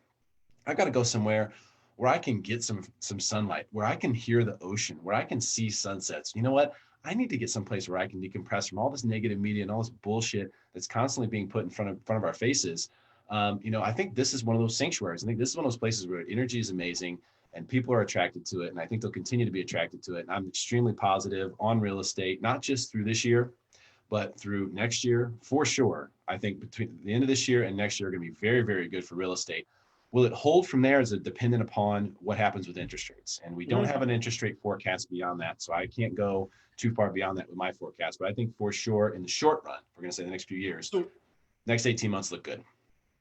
I've got to go somewhere where I can get some sunlight, where I can hear the ocean, where I can see sunsets. You know what, I need to get someplace where I can decompress from all this negative media and all this bullshit that's constantly being put in front of our faces. I think this is one of those sanctuaries. I think this is one of those places where energy is amazing and people are attracted to it. And I think they'll continue to be attracted to it. And I'm extremely positive on real estate, not just through this year, but through next year for sure. I think between the end of this year and next year are going to be very, very good for real estate. Will it hold from there? Is it dependent upon what happens with interest rates? And we don't have an interest rate forecast beyond that. So I can't go too far beyond that with my forecast. But I think for sure in the short run, we're going to say the next few years, next 18 months look good.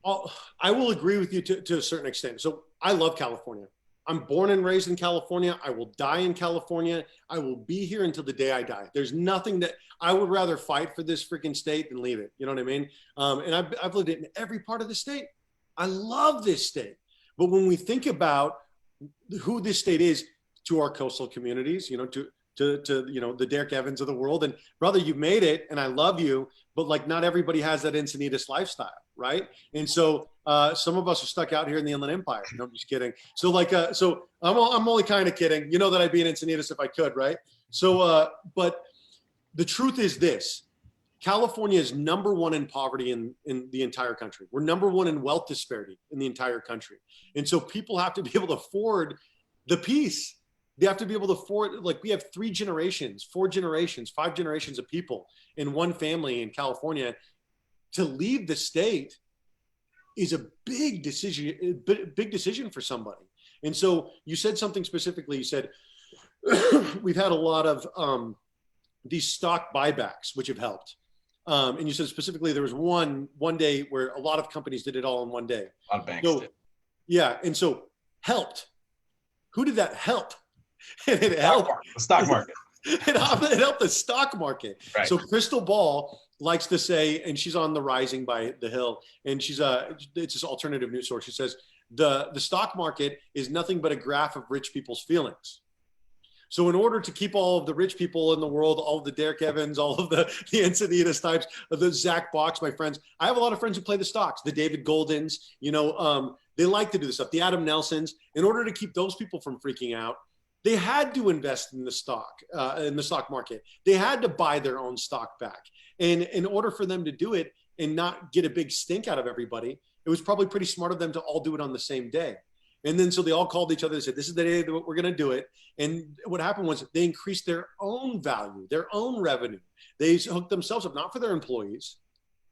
I will agree with you to a certain extent. So I love California. I'm born and raised in California. I will die in California. I will be here until the day I die. There's nothing that I would rather fight for this freaking state than leave it. You know what I mean? And I've lived in every part of the state. I love this state. But when we think about who this state is to our coastal communities, to the Derrick Evans of the world, and brother, you made it and I love you, but like not everybody has that Encinitas lifestyle, right? And so some of us are stuck out here in the Inland Empire. No, I'm just kidding. So I'm only kind of kidding. You know that I'd be in Encinitas if I could, right? So, but the truth is this: California is number one in poverty in the entire country. We're number one in wealth disparity in the entire country. And so people have to be able to afford the peace, They have to be able to afford, like we have 3 generations, 4 generations, 5 generations of people in one family in California. To leave the state is a big decision for somebody. And so you said something specifically. You said we've had a lot of these stock buybacks, which have helped. And you said specifically there was one day where a lot of companies did it all in one day. A lot of banks did. Yeah, and so helped. Who did that help? And it helped the stock market. It helped the stock market. Right. So Crystal Ball likes to say, and she's on the Rising by the Hill, and it's this alternative news source. She says the stock market is nothing but a graph of rich people's feelings. So in order to keep all of the rich people in the world, all of the Derrick Evans, all of the Encinitas types, the Zach Box, my friends, I have a lot of friends who play the stocks, the David Goldens, they like to do this stuff, the Adam Nelsons. In order to keep those people from freaking out, they had to invest in the stock market. They had to buy their own stock back. And in order for them to do it and not get a big stink out of everybody, it was probably pretty smart of them to all do it on the same day. And then so they all called each other and said, this is the day that we're going to do it. And what happened was they increased their own value, their own revenue. They hooked themselves up, not for their employees,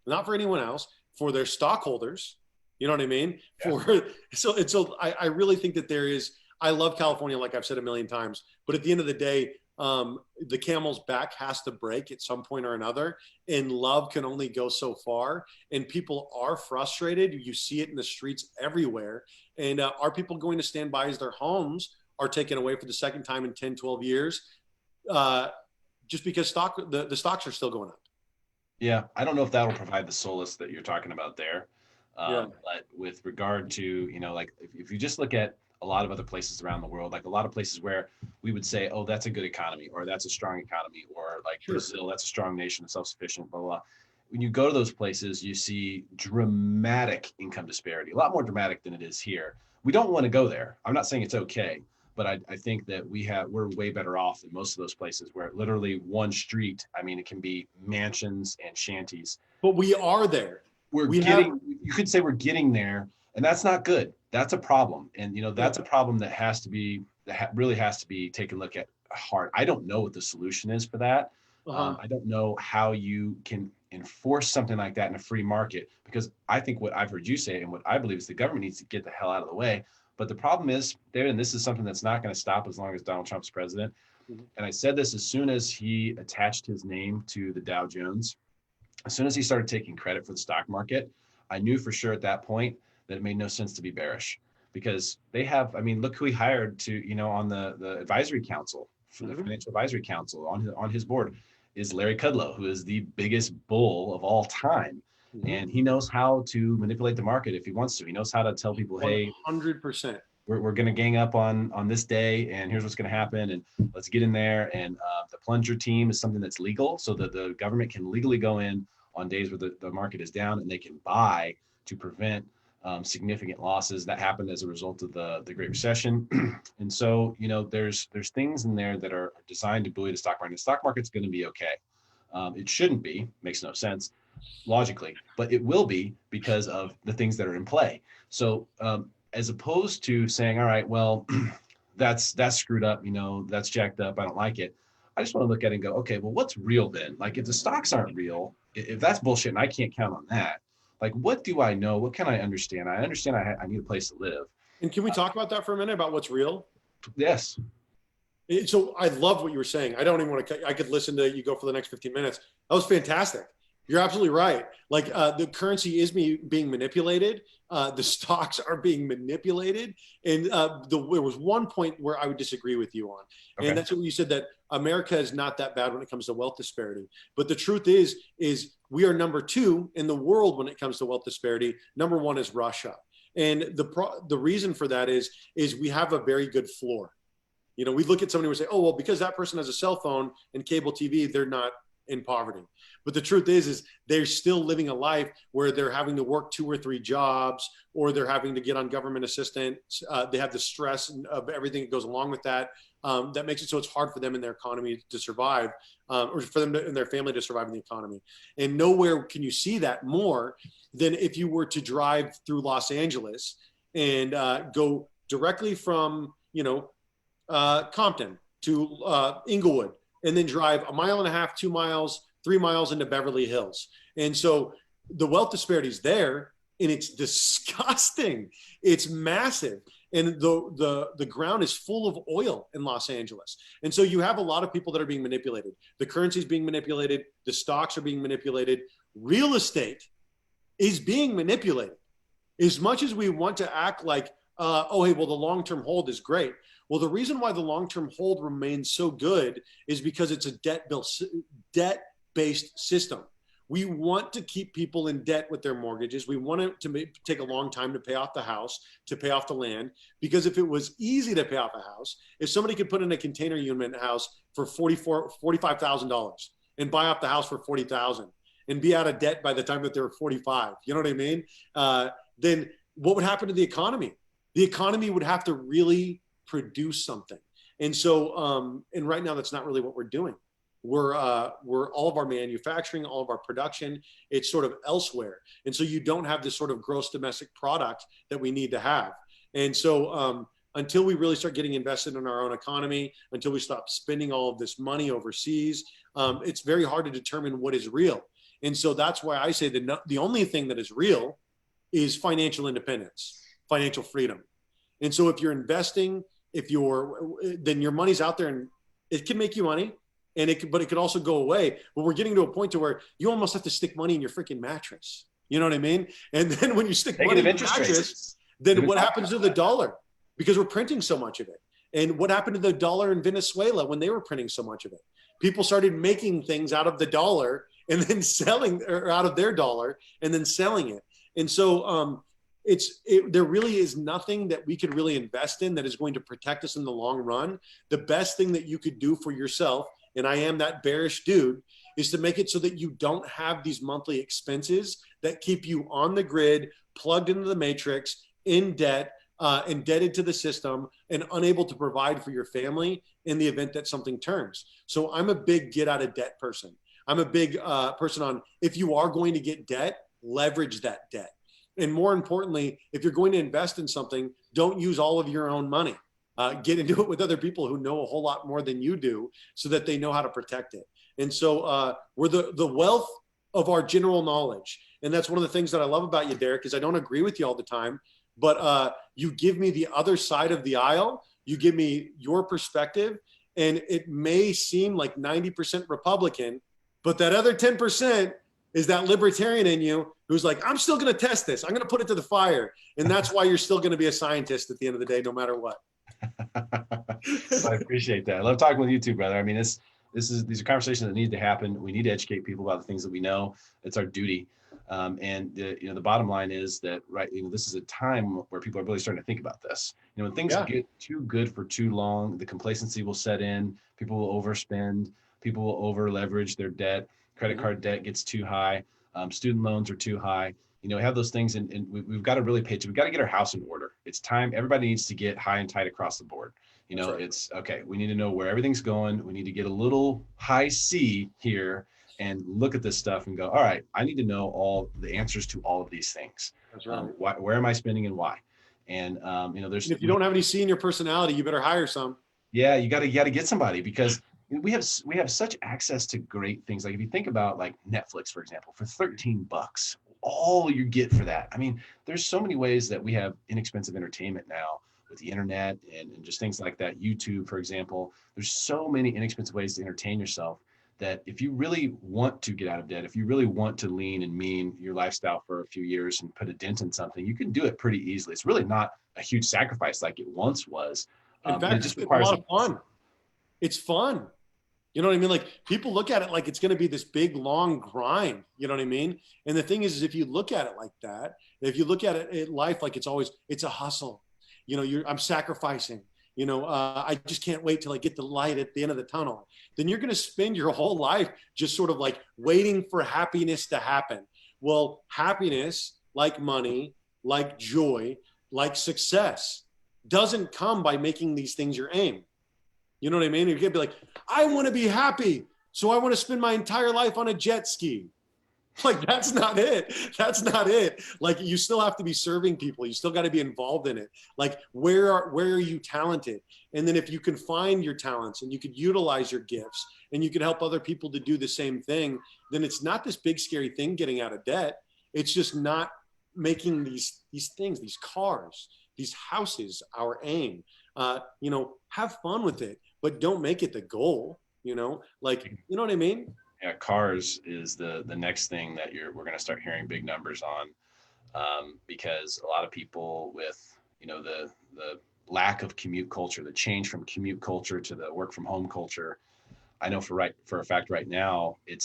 not for anyone else, for their stockholders. You know what I mean? Yeah. So I really think that I love California, like I've said a million times, but at the end of the day, the camel's back has to break at some point or another, and love can only go so far. And people are frustrated. You see it in the streets everywhere. And are people going to stand by as their homes are taken away for the second time in 10, 12 years, just because the stocks are still going up? Yeah, I don't know if that'll provide the solace that you're talking about there. But with regard to, like if you just look at a lot of other places around the world, like a lot of places where we would say, oh, that's a good economy, or that's a strong economy, or like Brazil, that's a strong nation, self-sufficient, blah, blah, blah. When you go to those places, you see dramatic income disparity, a lot more dramatic than it is here. We don't want to go there. I'm not saying it's okay, but I think that we're way better off than most of those places where literally one street, it can be mansions and shanties. But we are there. You could say we're getting there, and that's not good. That's a problem. And, that's a problem that really has to be taken a look at hard. I don't know what the solution is for that. I don't know how you can enforce something like that in a free market, because I think what I've heard you say and what I believe is the government needs to get the hell out of the way. But the problem is, David, and this is something that's not going to stop as long as Donald Trump's president. Mm-hmm. And I said this as soon as he attached his name to the Dow Jones, as soon as he started taking credit for the stock market, I knew for sure at that point that it made no sense to be bearish, because they have, look who he hired to, on the advisory council, for the Financial Advisory Council, on his board is Larry Kudlow, who is the biggest bull of all time. Mm-hmm. And he knows how to manipulate the market if he wants to. He knows how to tell people, hey, 100%. We're going to gang up on this day, and here's what's going to happen, and let's get in there. And the plunger team is something that's legal, so that the government can legally go in on days where the market is down, and they can buy to prevent significant losses that happened as a result of the Great Recession. And so, there's things in there that are designed to buoy the stock market. The stock market's going to be okay. It shouldn't be, makes no sense logically, but it will be because of the things that are in play. So as opposed to saying, all right, well, that's screwed up, that's jacked up, I don't like it. I just want to look at it and go, okay, well, what's real then? Like, if the stocks aren't real, if that's bullshit and I can't count on that, like, what do I know? What can I understand? I understand I need a place to live. And can we talk about that for a minute, about what's real? Yes. So I love what you were saying. I don't even want to, I could listen to you go for the next 15 minutes. That was fantastic. You're absolutely right. Like the currency is being manipulated. The stocks are being manipulated. And there was one point where I would disagree with you on. Okay. And that's what you said, that America is not that bad when it comes to wealth disparity. But the truth is we are number 2 in the world when it comes to wealth disparity. Number 1 is Russia. And the reason for that is we have a very good floor. We look at somebody and we say, oh, well, because that person has a cell phone and cable TV, they're not in poverty. But the truth is they're still living a life where they're having to work 2 or 3 jobs, or they're having to get on government assistance. They have the stress of everything that goes along with that. That makes it so it's hard for them in their economy to survive, or for them and their family to survive in the economy. And nowhere can you see that more than if you were to drive through Los Angeles and go directly from, Compton to Inglewood, and then drive a mile and a half, 2 miles, 3 miles into Beverly Hills. And so the wealth disparity is there, and it's disgusting. It's massive. And the ground is full of oil in Los Angeles. And so you have a lot of people that are being manipulated. The currency is being manipulated. The stocks are being manipulated. Real estate is being manipulated. As much as we want to act like, oh, hey, well, the long-term hold is great. Well, the reason why the long-term hold remains so good is because it's a debt-based system. We want to keep people in debt with their mortgages. We want it to take a long time to pay off the house, to pay off the land. Because if it was easy to pay off a house, if somebody could put in a container unit house for $45,000 and buy off the house for $40,000 and be out of debt by the time that they were 45, you know what I mean? Then what would happen to the economy? The economy would have to really produce something. And so, and right now that's not really what we're doing. We're all of our manufacturing, all of our production, it's sort of elsewhere. And so you don't have this sort of gross domestic product that we need to have. And so until we really start getting invested in our own economy, until we stop spending all of this money overseas, it's very hard to determine what is real. And so that's why I say that the only thing that is real is financial independence, financial freedom. And so if you're investing, then your money's out there and it can make you money. But it could also go away. But we're getting to a point to where you almost have to stick money in your freaking mattress. You know what I mean? And then when you stick money in your mattress, then what happens to the dollar? Because we're printing so much of it. And what happened to the dollar in Venezuela when they were printing so much of it? People started making things out of the dollar and then selling, or out of their dollar and then selling it. And so there really is nothing that we could really invest in that is going to protect us in the long run. The best thing that you could do for yourself, and I am that bearish dude, is to make it so that you don't have these monthly expenses that keep you on the grid, plugged into the matrix, in debt, indebted to the system, and unable to provide for your family in the event that something turns. So I'm a big get out of debt person. I'm a big person on, if you are going to get debt, leverage that debt. And more importantly, if you're going to invest in something, don't use all of your own money. Get into it with other people who know a whole lot more than you do so that they know how to protect it. And so we're the wealth of our general knowledge. And that's one of the things that I love about you, Derrick, is I don't agree with you all the time, but you give me the other side of the aisle. You give me your perspective, and it may seem like 90% Republican, but that other 10% is that libertarian in you who's like, I'm still going to test this. I'm going to put it to the fire. And that's why you're still going to be a scientist at the end of the day, no matter what. I appreciate that. I love talking with you too, brother. I mean, these are conversations that need to happen. We need to educate people about the things that we know. It's our duty. The bottom line is that, right, this is a time where people are really starting to think about this. When things get too good for too long, the complacency will set in. People will overspend. People will over leverage their debt. Credit card debt gets too high. Student loans are too high. We have those things, and we've got to really pitch. We've got to get our house in order. It's time. Everybody needs to get high and tight across the board. Right. It's okay. We need to know where everything's going. We need to get a little high C here and look at this stuff and go, all right, I need to know all the answers to all of these things. That's right. Where am I spending and why? And there's. If you don't have any C in your personality, you better hire some. Yeah, you got to get somebody, because we have such access to great things. Like if you think about like Netflix, for example, for $13, all you get for that. I mean, there's so many ways that we have inexpensive entertainment now with the internet and just things like that. YouTube, for example, there's so many inexpensive ways to entertain yourself that if you really want to get out of debt, if you really want to lean and mean your lifestyle for a few years and put a dent in something, you can do it pretty easily. It's really not a huge sacrifice like it once was. In fact, it just requires a lot of fun. It's fun. You know what I mean? Like people look at it like it's going to be this big, long grind. You know what I mean? And the thing is if you look at it like that, if you look at it in life, like it's a hustle, I'm sacrificing, I just can't wait till I get the light at the end of the tunnel. Then you're going to spend your whole life just sort of like waiting for happiness to happen. Well, happiness, like money, like joy, like success, doesn't come by making these things your aim. You know what I mean? You can't be like, I want to be happy, so I want to spend my entire life on a jet ski. Like, that's not it. That's not it. Like, you still have to be serving people. You still got to be involved in it. Like, where are you talented? And then if you can find your talents and you could utilize your gifts and you could help other people to do the same thing, then it's not this big scary thing getting out of debt. It's just not making these things, these cars, these houses, our aim. Have fun with it, but don't make it the goal. Like, you know what I mean? Yeah, cars is the next thing that we're going to start hearing big numbers on, because a lot of people with the lack of commute culture, the change from commute culture to the work from home culture. I know for a fact right now it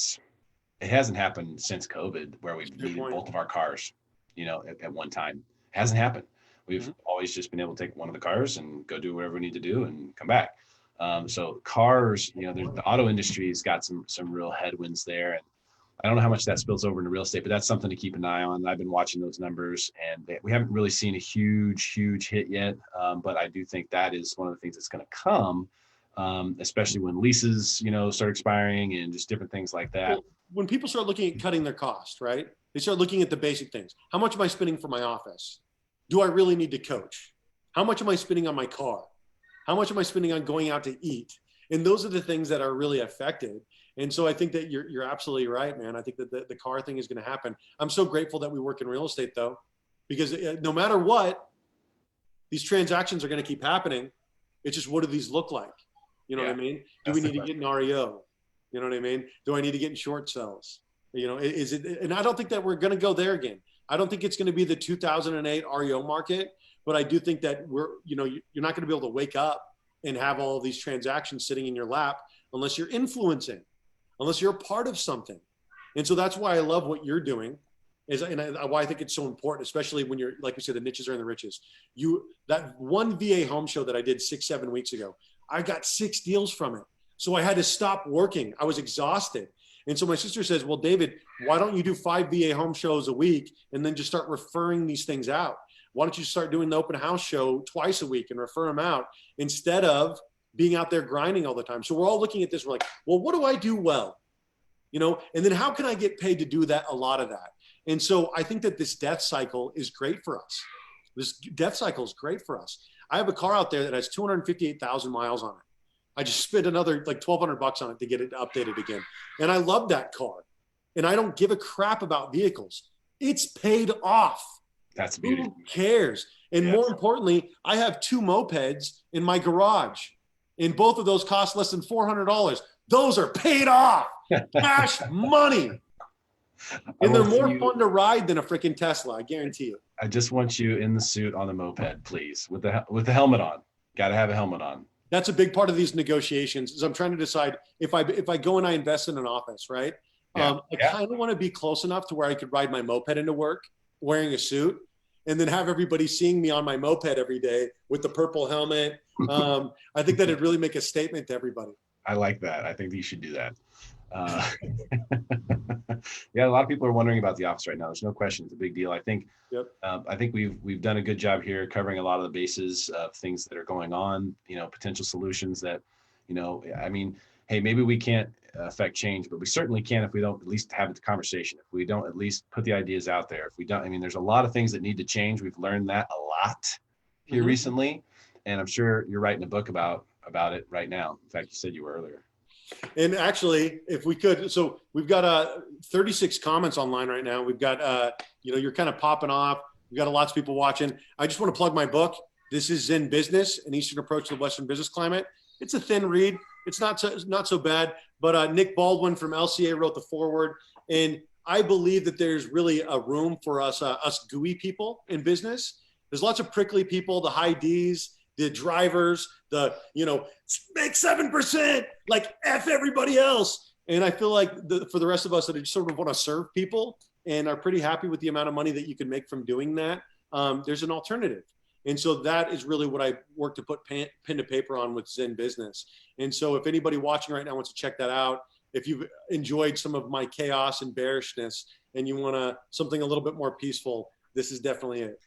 hasn't happened since COVID where we've needed both of our cars, at one time. It hasn't happened. We've always just been able to take one of the cars and go do whatever we need to do and come back. So cars, the auto industry has got some real headwinds there. And I don't know how much that spills over into real estate, but that's something to keep an eye on. I've been watching those numbers and we haven't really seen a huge hit yet. But I do think that is one of the things that's going to come, especially when leases, start expiring and just different things like that. When people start looking at cutting their cost, right? They start looking at the basic things. How much am I spending for my office? Do I really need to coach? How much am I spending on my car? How much am I spending on going out to eat? And those are the things that are really affected. And so I think that you're absolutely right, man. I think that the car thing is going to happen. I'm so grateful that we work in real estate, though, because no matter what, these transactions are going to keep happening. It's just, what do these look like? You know what I mean? Do we need to get an REO? You know what I mean? Do I need to get in short sales? Is it? And I don't think that we're going to go there again. I don't think it's going to be the 2008 REO market. But I do think that you're not going to be able to wake up and have all of these transactions sitting in your lap unless you're influencing, unless you're a part of something. And so that's why I love what you're doing, why I think it's so important, especially when you're, like we said, the niches are in the riches. That one VA home show that I did 6-7 weeks ago, I got 6 deals from it. So I had to stop working. I was exhausted. And so my sister says, well, David, why don't you do 5 VA home shows a week and then just start referring these things out? Why don't you start doing the open house show twice a week and refer them out instead of being out there grinding all the time? So we're all looking at this. We're like, well, what do I do well? And then how can I get paid to do that? A lot of that. And so I think that this death cycle is great for us. This death cycle is great for us. I have a car out there that has 258,000 miles on it. I just spent another like $1,200 on it to get it updated again. And I love that car. And I don't give a crap about vehicles. It's paid off. That's beautiful. Who cares? And more importantly, I have 2 mopeds in my garage, and both of those cost less than $400. Those are paid off, cash money, and they're more fun to ride than a freaking Tesla. I guarantee you. I just want you in the suit on the moped, please, with the helmet on. Got to have a helmet on. That's a big part of these negotiations. Is I'm trying to decide if I go and I invest in an office, right? I kind of want to be close enough to where I could ride my moped into work wearing a suit, and then have everybody seeing me on my moped every day with the purple helmet. I think that it'd really make a statement to everybody. I like that. I think you should do that. Yeah, a lot of people are wondering about the office right now. There's no question. It's a big deal. I think we've done a good job here covering a lot of the bases of things that are going on, potential solutions that, hey, maybe we can't affect change, but we certainly can if we don't at least have the conversation, if we don't at least put the ideas out there, if we don't, there's a lot of things that need to change. We've learned that a lot here recently, and I'm sure you're writing a book about it right now. In fact, you said you were earlier. And actually, if we could, so we've got 36 comments online right now. We've got, you're kind of popping off. We've got lots of people watching. I just want to plug my book. This is Zen Business, an Eastern Approach to the Western Business Climate. It's a thin read. It's not so bad, but Nick Baldwin from LCA wrote the foreword, and I believe that there's really a room for us gooey people in business. There's lots of prickly people, the high D's, the drivers, make 7%, like F everybody else. And I feel like for the rest of us that just sort of want to serve people and are pretty happy with the amount of money that you can make from doing that, there's an alternative. And so that is really what I work to put pen to paper on with Zen Business. And so if anybody watching right now wants to check that out, if you've enjoyed some of my chaos and bearishness and you want something a little bit more peaceful, this is definitely it.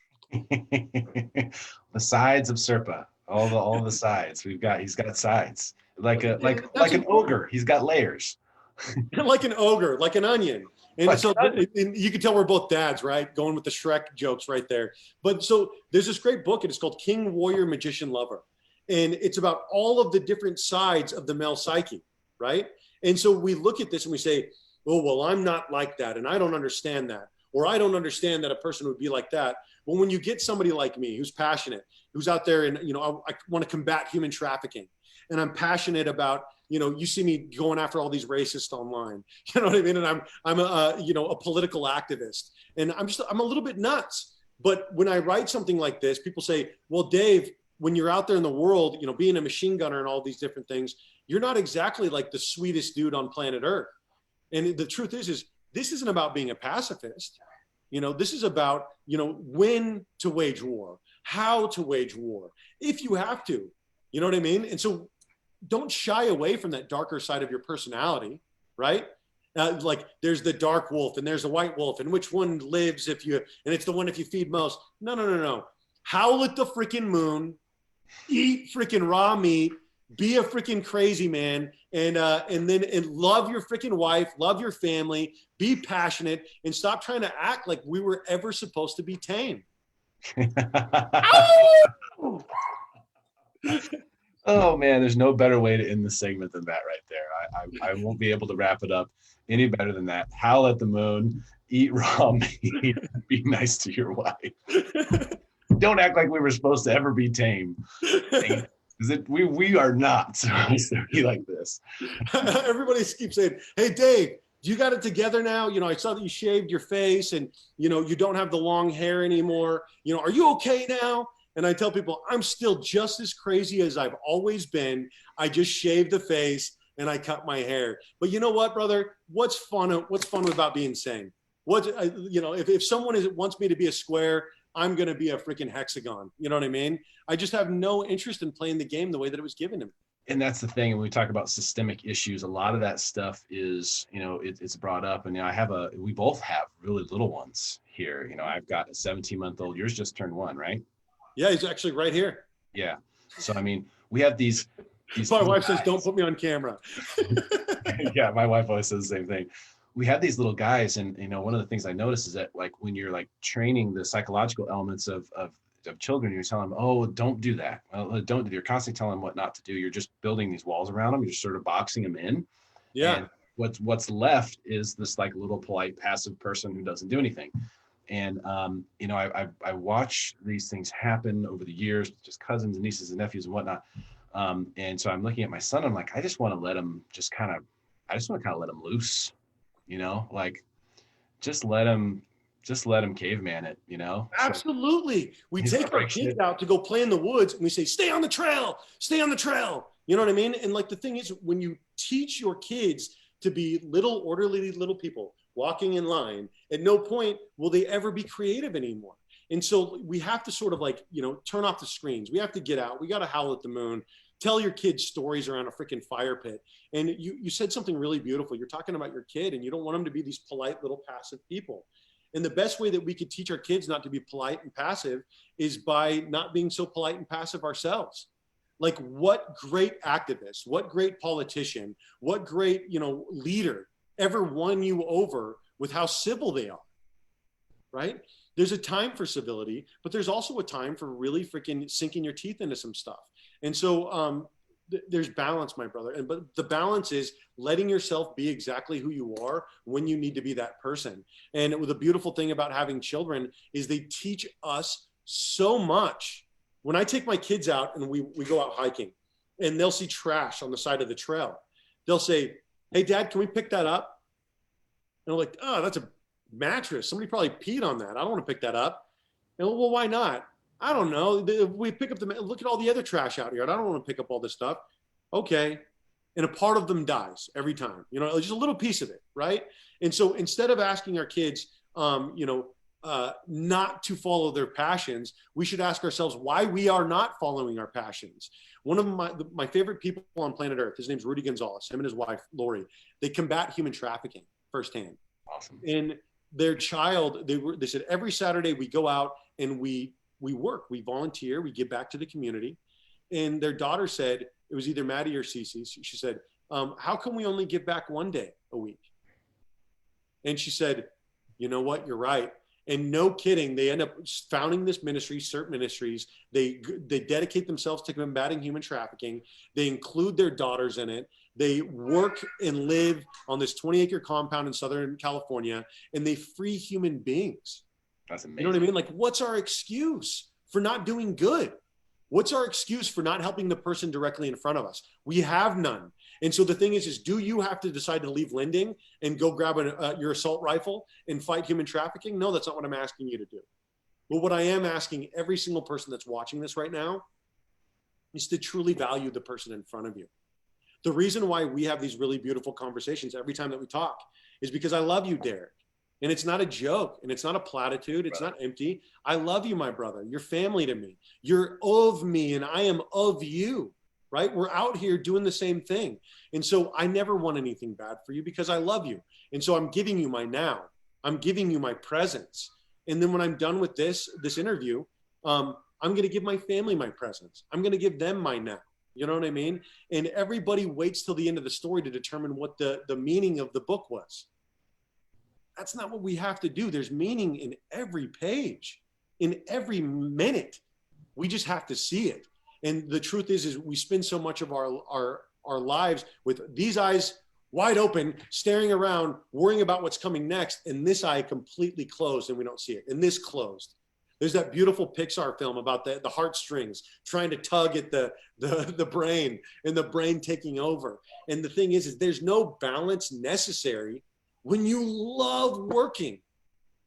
The sides of Serpa, all the sides. He's got sides. Like an ogre. He's got layers. Like an ogre, like an onion. And so and you can tell we're both dads, right? Going with the Shrek jokes right there. But so there's this great book, and it's called King, Warrior, Magician, Lover. And it's about all of the different sides of the male psyche, right? And so we look at this and we say, oh, well, I'm not like that, and I don't understand that. Or I don't understand that a person would be like that. Well, when you get somebody like me who's passionate, who's out there and, I want to combat human trafficking, and I'm passionate about, you see me going after all these racists online, you know what I mean? And I'm a political activist, and I'm a little bit nuts. But when I write something like this, people say, well, Dave, when you're out there in the world, being a machine gunner and all these different things, you're not exactly like the sweetest dude on planet Earth. And the truth is this isn't about being a pacifist. This is about, when to wage war, how to wage war, if you have to, you know what I mean? And so don't shy away from that darker side of your personality, right? Like there's the dark wolf and there's the white wolf, and which one lives and it's the one if you feed most. No. Howl at the freaking moon, eat freaking raw meat, be a freaking crazy man, and love your freaking wife, love your family, be passionate, and stop trying to act like we were ever supposed to be tame. Oh man, there's no better way to end the segment than that right there. I won't be able to wrap it up any better than that. Howl at the moon, eat raw meat, be nice to your wife. Don't act like we were supposed to ever be tame. We are not supposed to be like this. Everybody keeps saying, hey, Dave, you got it together now? I saw that you shaved your face and, you don't have the long hair anymore. Are you okay now? And I tell people, I'm still just as crazy as I've always been. I just shaved the face and I cut my hair. But you know what, brother? What's fun about being sane? If someone wants me to be a square, I'm going to be a freaking hexagon. You know what I mean? I just have no interest in playing the game the way that it was given to me. And that's the thing. When we talk about systemic issues, a lot of that stuff is, it's brought up. And we both have really little ones here. I've got a 17-month-old. Yours just turned 1, right? Yeah, he's actually right here. Yeah. So, we have these my wife says, don't put me on camera. Yeah, my wife always says the same thing. We have these little guys, and one of the things I notice is that, like, when you're like training the psychological elements of children, you're telling them, oh, don't do that. Well, don't do. You're constantly telling them what not to do. You're just building these walls around them. You're sort of boxing them in. Yeah. And what's left is this like little polite passive person who doesn't do anything. And I watch these things happen over the years, just cousins and nieces and nephews and whatnot. And so I'm looking at my son. I'm like, I just want to let him let him loose. Like just let him caveman it, Absolutely. We take our kids out to go play in the woods and we say, stay on the trail. You know what I mean? And like the thing is, when you teach your kids to be little orderly little people walking in line, at no point will they ever be creative anymore. And so we have to sort of like, turn off the screens. We have to get out. We got to howl at the moon. Tell your kids stories around a freaking fire pit. And you said something really beautiful. You're talking about your kid and you don't want them to be these polite little passive people. And the best way that we could teach our kids not to be polite and passive is by not being so polite and passive ourselves. Like what great activist, what great politician, what great, leader ever won you over with how civil they are, right? There's a time for civility, but there's also a time for really freaking sinking your teeth into some stuff. And so there's balance, my brother. But the balance is letting yourself be exactly who you are when you need to be that person. And the beautiful thing about having children is they teach us so much. When I take my kids out and we go out hiking and they'll see trash on the side of the trail, they'll say, hey, Dad, can we pick that up? And I'm like, oh, that's a mattress. Somebody probably peed on that. I don't want to pick that up. And well, why not? I don't know. We pick up look at all the other trash out here. I don't want to pick up all this stuff. Okay. And a part of them dies every time, just a little piece of it. Right. And so instead of asking our kids, not to follow their passions, we should ask ourselves why we are not following our passions. One of my favorite people on planet Earth, his name's Rudy Gonzalez, him and his wife, Lori, they combat human trafficking firsthand. Awesome. And their child, they said, every Saturday we go out and we work, we volunteer, we give back to the community. And their daughter said, it was either Maddie or Cece. She said, how come we only give back one day a week? And she said, you know what, you're right. And no kidding, they end up founding this ministry, Serpa Ministries. They dedicate themselves to combating human trafficking. They include their daughters in it. They work and live on this 20-acre compound in Southern California, and they free human beings. That's amazing. You know what I mean? Like, what's our excuse for not doing good? What's our excuse for not helping the person directly in front of us? We have none. And so the thing is do you have to decide to leave lending and go grab your assault rifle and fight human trafficking? No, that's not what I'm asking you to do. But what I am asking every single person that's watching this right now is to truly value the person in front of you. The reason why we have these really beautiful conversations every time that we talk is because I love you, Derrick. And it's not a joke, and it's not a platitude. It's not empty. I love you, my brother. You're family to me. You're of me, and I am of you, right? We're out here doing the same thing. And so I never want anything bad for you because I love you. And so I'm giving you my now. I'm giving you my presence. And then when I'm done with this interview, I'm going to give my family my presence. I'm going to give them my now. You know what I mean? And everybody waits till the end of the story to determine what the meaning of the book was. That's not what we have to do. There's meaning in every page, in every minute. We just have to see it. And the truth is we spend so much of our lives with these eyes wide open, staring around, worrying about what's coming next, and this eye completely closed and we don't see it. And this closed. There's that beautiful Pixar film about the heartstrings trying to tug at the brain and the brain taking over. And the thing is there's no balance necessary when you love working,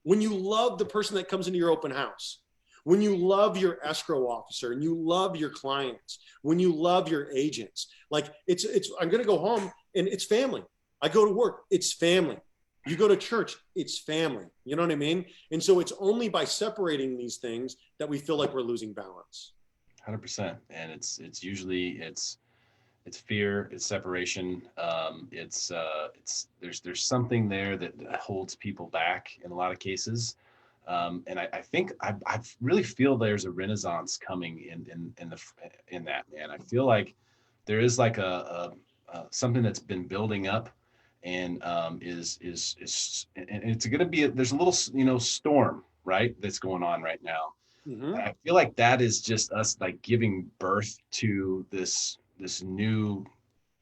when you love the person that comes into your open house, when you love your escrow officer and you love your clients, when you love your agents. Like I'm going to go home and it's family. I go to work, it's family. You go to church, it's family. You know what I mean? And so it's only by separating these things that we feel like we're losing balance. 100%. And it's usually fear, it's separation. There's something there that holds people back in a lot of cases. And I think I really feel there's a renaissance coming in that, man. I feel like there is like a something that's been building up and is and it's going to be there's a little storm, right, that's going on right now. Mm-hmm. I feel like that is just us like giving birth to this new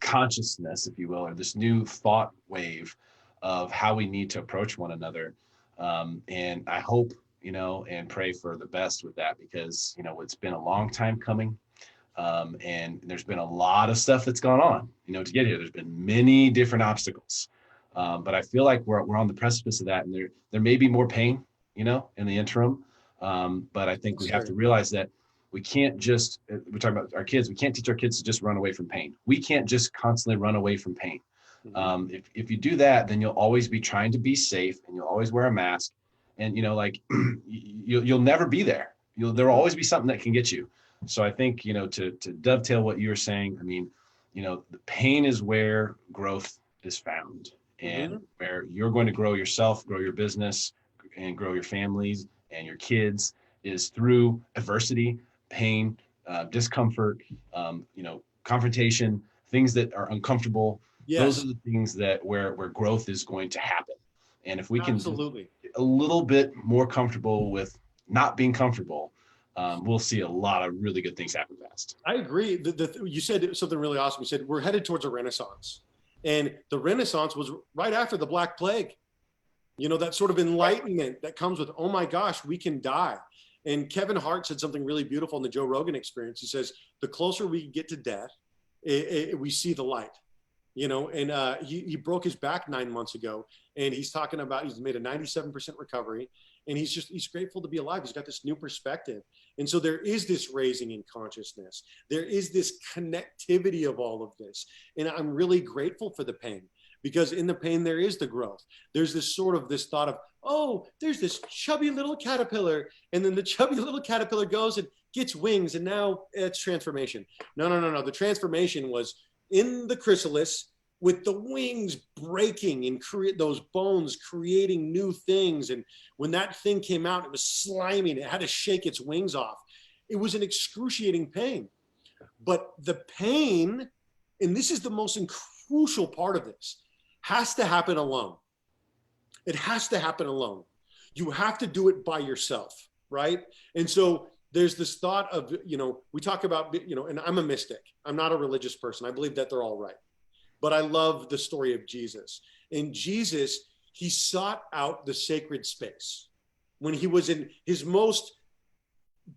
consciousness, if you will, or this new thought wave of how we need to approach one another. And I hope, and pray for the best with that, because, it's been a long time coming. And there's been a lot of stuff that's gone on, to get here. There's been many different obstacles. But I feel like we're on the precipice of that. And there may be more pain, in the interim. But I think we have to realize that we can't just, we're talking about our kids. We can't teach our kids to just run away from pain. We can't just constantly run away from pain. Mm-hmm. If you do that, then you'll always be trying to be safe and you'll always wear a mask and, you'll never be there. There'll always be something that can get you. So I think, to dovetail what you were saying, I mean, the pain is where growth is found, and mm-hmm. where you're going to grow yourself, grow your business, and grow your families and your kids is through adversity, pain, discomfort, confrontation, things that are uncomfortable. Yes. Those are the things that where growth is going to happen. And if we can get a little bit more comfortable with not being comfortable, we'll see a lot of really good things happen fast. I agree. You said something really awesome. You said we're headed towards a renaissance. And the renaissance was right after the Black Plague. That sort of enlightenment that comes with, oh my gosh, we can die. And Kevin Hart said something really beautiful in the Joe Rogan Experience. He says, the closer we get to death, we see the light. And he broke his back 9 months ago, and he's talking about he's made a 97% recovery, and he's grateful to be alive. He's got this new perspective. And so there is this raising in consciousness. There is this connectivity of all of this. And I'm really grateful for the pain, because in the pain, there is the growth. There's this thought of, oh, there's this chubby little caterpillar. And then the chubby little caterpillar goes and gets wings. And now it's transformation. No. The transformation was in the chrysalis with the wings breaking and create those bones, creating new things. And when that thing came out, it was slimy and it had to shake its wings off. It was an excruciating pain. But the pain, and this is the most crucial part of this, has to happen alone. It has to happen alone. You have to do it by yourself, right? And so there's this thought of, we talk about, and I'm a mystic. I'm not a religious person. I believe that they're all right. But I love the story of Jesus. And Jesus, he sought out the sacred space. When he was in his most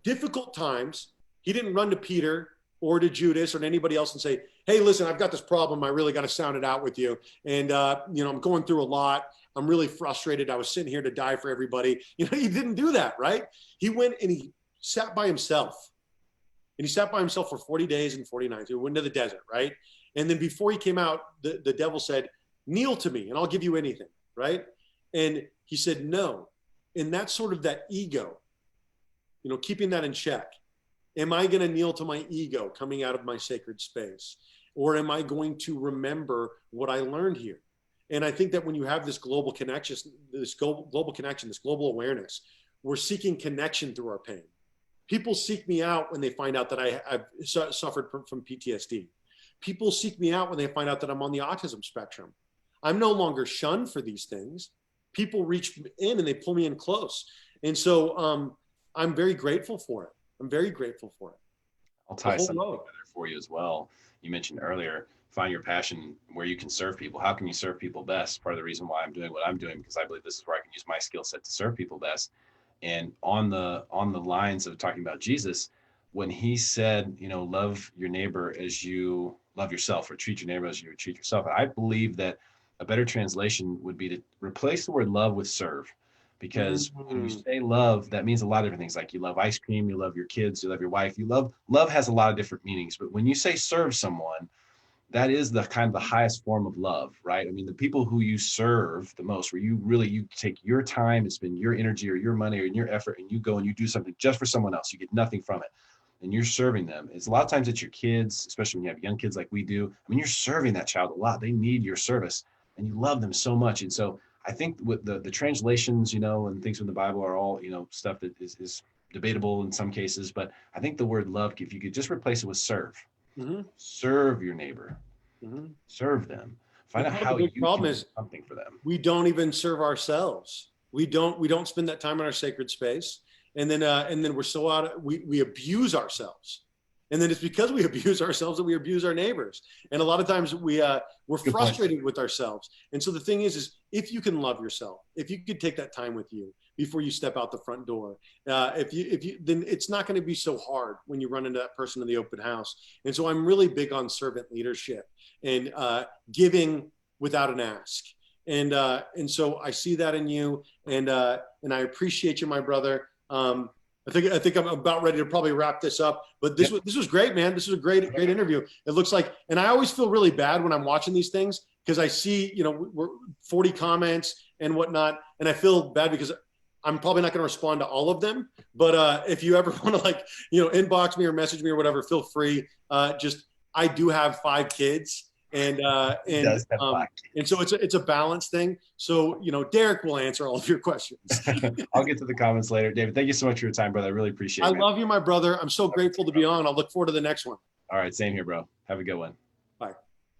difficult times, he didn't run to Peter or to Judas or to anybody else and say, hey, listen, I've got this problem. I really got to sound it out with you. And, I'm going through a lot. I'm really frustrated. I was sitting here to die for everybody. He didn't do that, right? He went and he sat by himself. And he sat by himself for 40 days and 40 nights. He went to the desert, right? And then before he came out, the devil said, kneel to me and I'll give you anything, right? And he said, no. And that's sort of that ego, keeping that in check. Am I going to kneel to my ego coming out of my sacred space? Or am I going to remember what I learned here? And I think that when you have this global connection, this global awareness, we're seeking connection through our pain. People seek me out when they find out that I've suffered from PTSD. People seek me out when they find out that I'm on the autism spectrum. I'm no longer shunned for these things. People reach in and they pull me in close. And so I'm very grateful for it. I'm very grateful for it. I'll tie something together for you as well. You mentioned earlier, find your passion where you can serve people. How can you serve people best? Part of the reason why I'm doing what I'm doing, because I believe this is where I can use my skill set to serve people best. And on the lines of talking about Jesus, when he said, love your neighbor as you love yourself, or treat your neighbor as you would treat yourself, I believe that a better translation would be to replace the word love with serve. Because when you say love, that means a lot of different things. Like you love ice cream, you love your kids, you love your wife, love has a lot of different meanings. But when you say serve someone, that is the kind of the highest form of love, right? I mean, the people who you serve the most, where you take your time and spend your energy or your money or your effort, and you go and you do something just for someone else, you get nothing from it, and you're serving them. It's a lot of times it's your kids, especially when you have young kids like we do. I mean, you're serving that child a lot. They need your service and you love them so much. And so I think with the translations, and things in the Bible are all, stuff that is debatable in some cases. But I think the word love, if you could just replace it with serve, serve your neighbor, serve them, find out how you can do something for them. We don't even serve ourselves. We don't spend that time in our sacred space. And then we're so we abuse ourselves. And then it's because we abuse ourselves that we abuse our neighbors. And a lot of times we're frustrated with ourselves. And so the thing is if you can love yourself, if you could take that time with you before you step out the front door, if you then it's not going to be so hard when you run into that person in the open house. And so I'm really big on servant leadership and giving without an ask. And so I see that in you, and I appreciate you, my brother. I think I'm about ready to probably wrap this up, but this was great, man. This was a great interview. It looks like, and I always feel really bad when I'm watching these things because I see, we're 40 comments and whatnot. And I feel bad because I'm probably not going to respond to all of them, but if you ever want to inbox me or message me or whatever, feel free. I do have 5 kids. And so it's a balance thing. So, Derrick will answer all of your questions. I'll get to the comments later. David, thank you so much for your time, brother. I really appreciate it. I love you, my brother. I'm so grateful to be on. I'll look forward to the next one. All right. Same here, bro. Have a good one. Bye.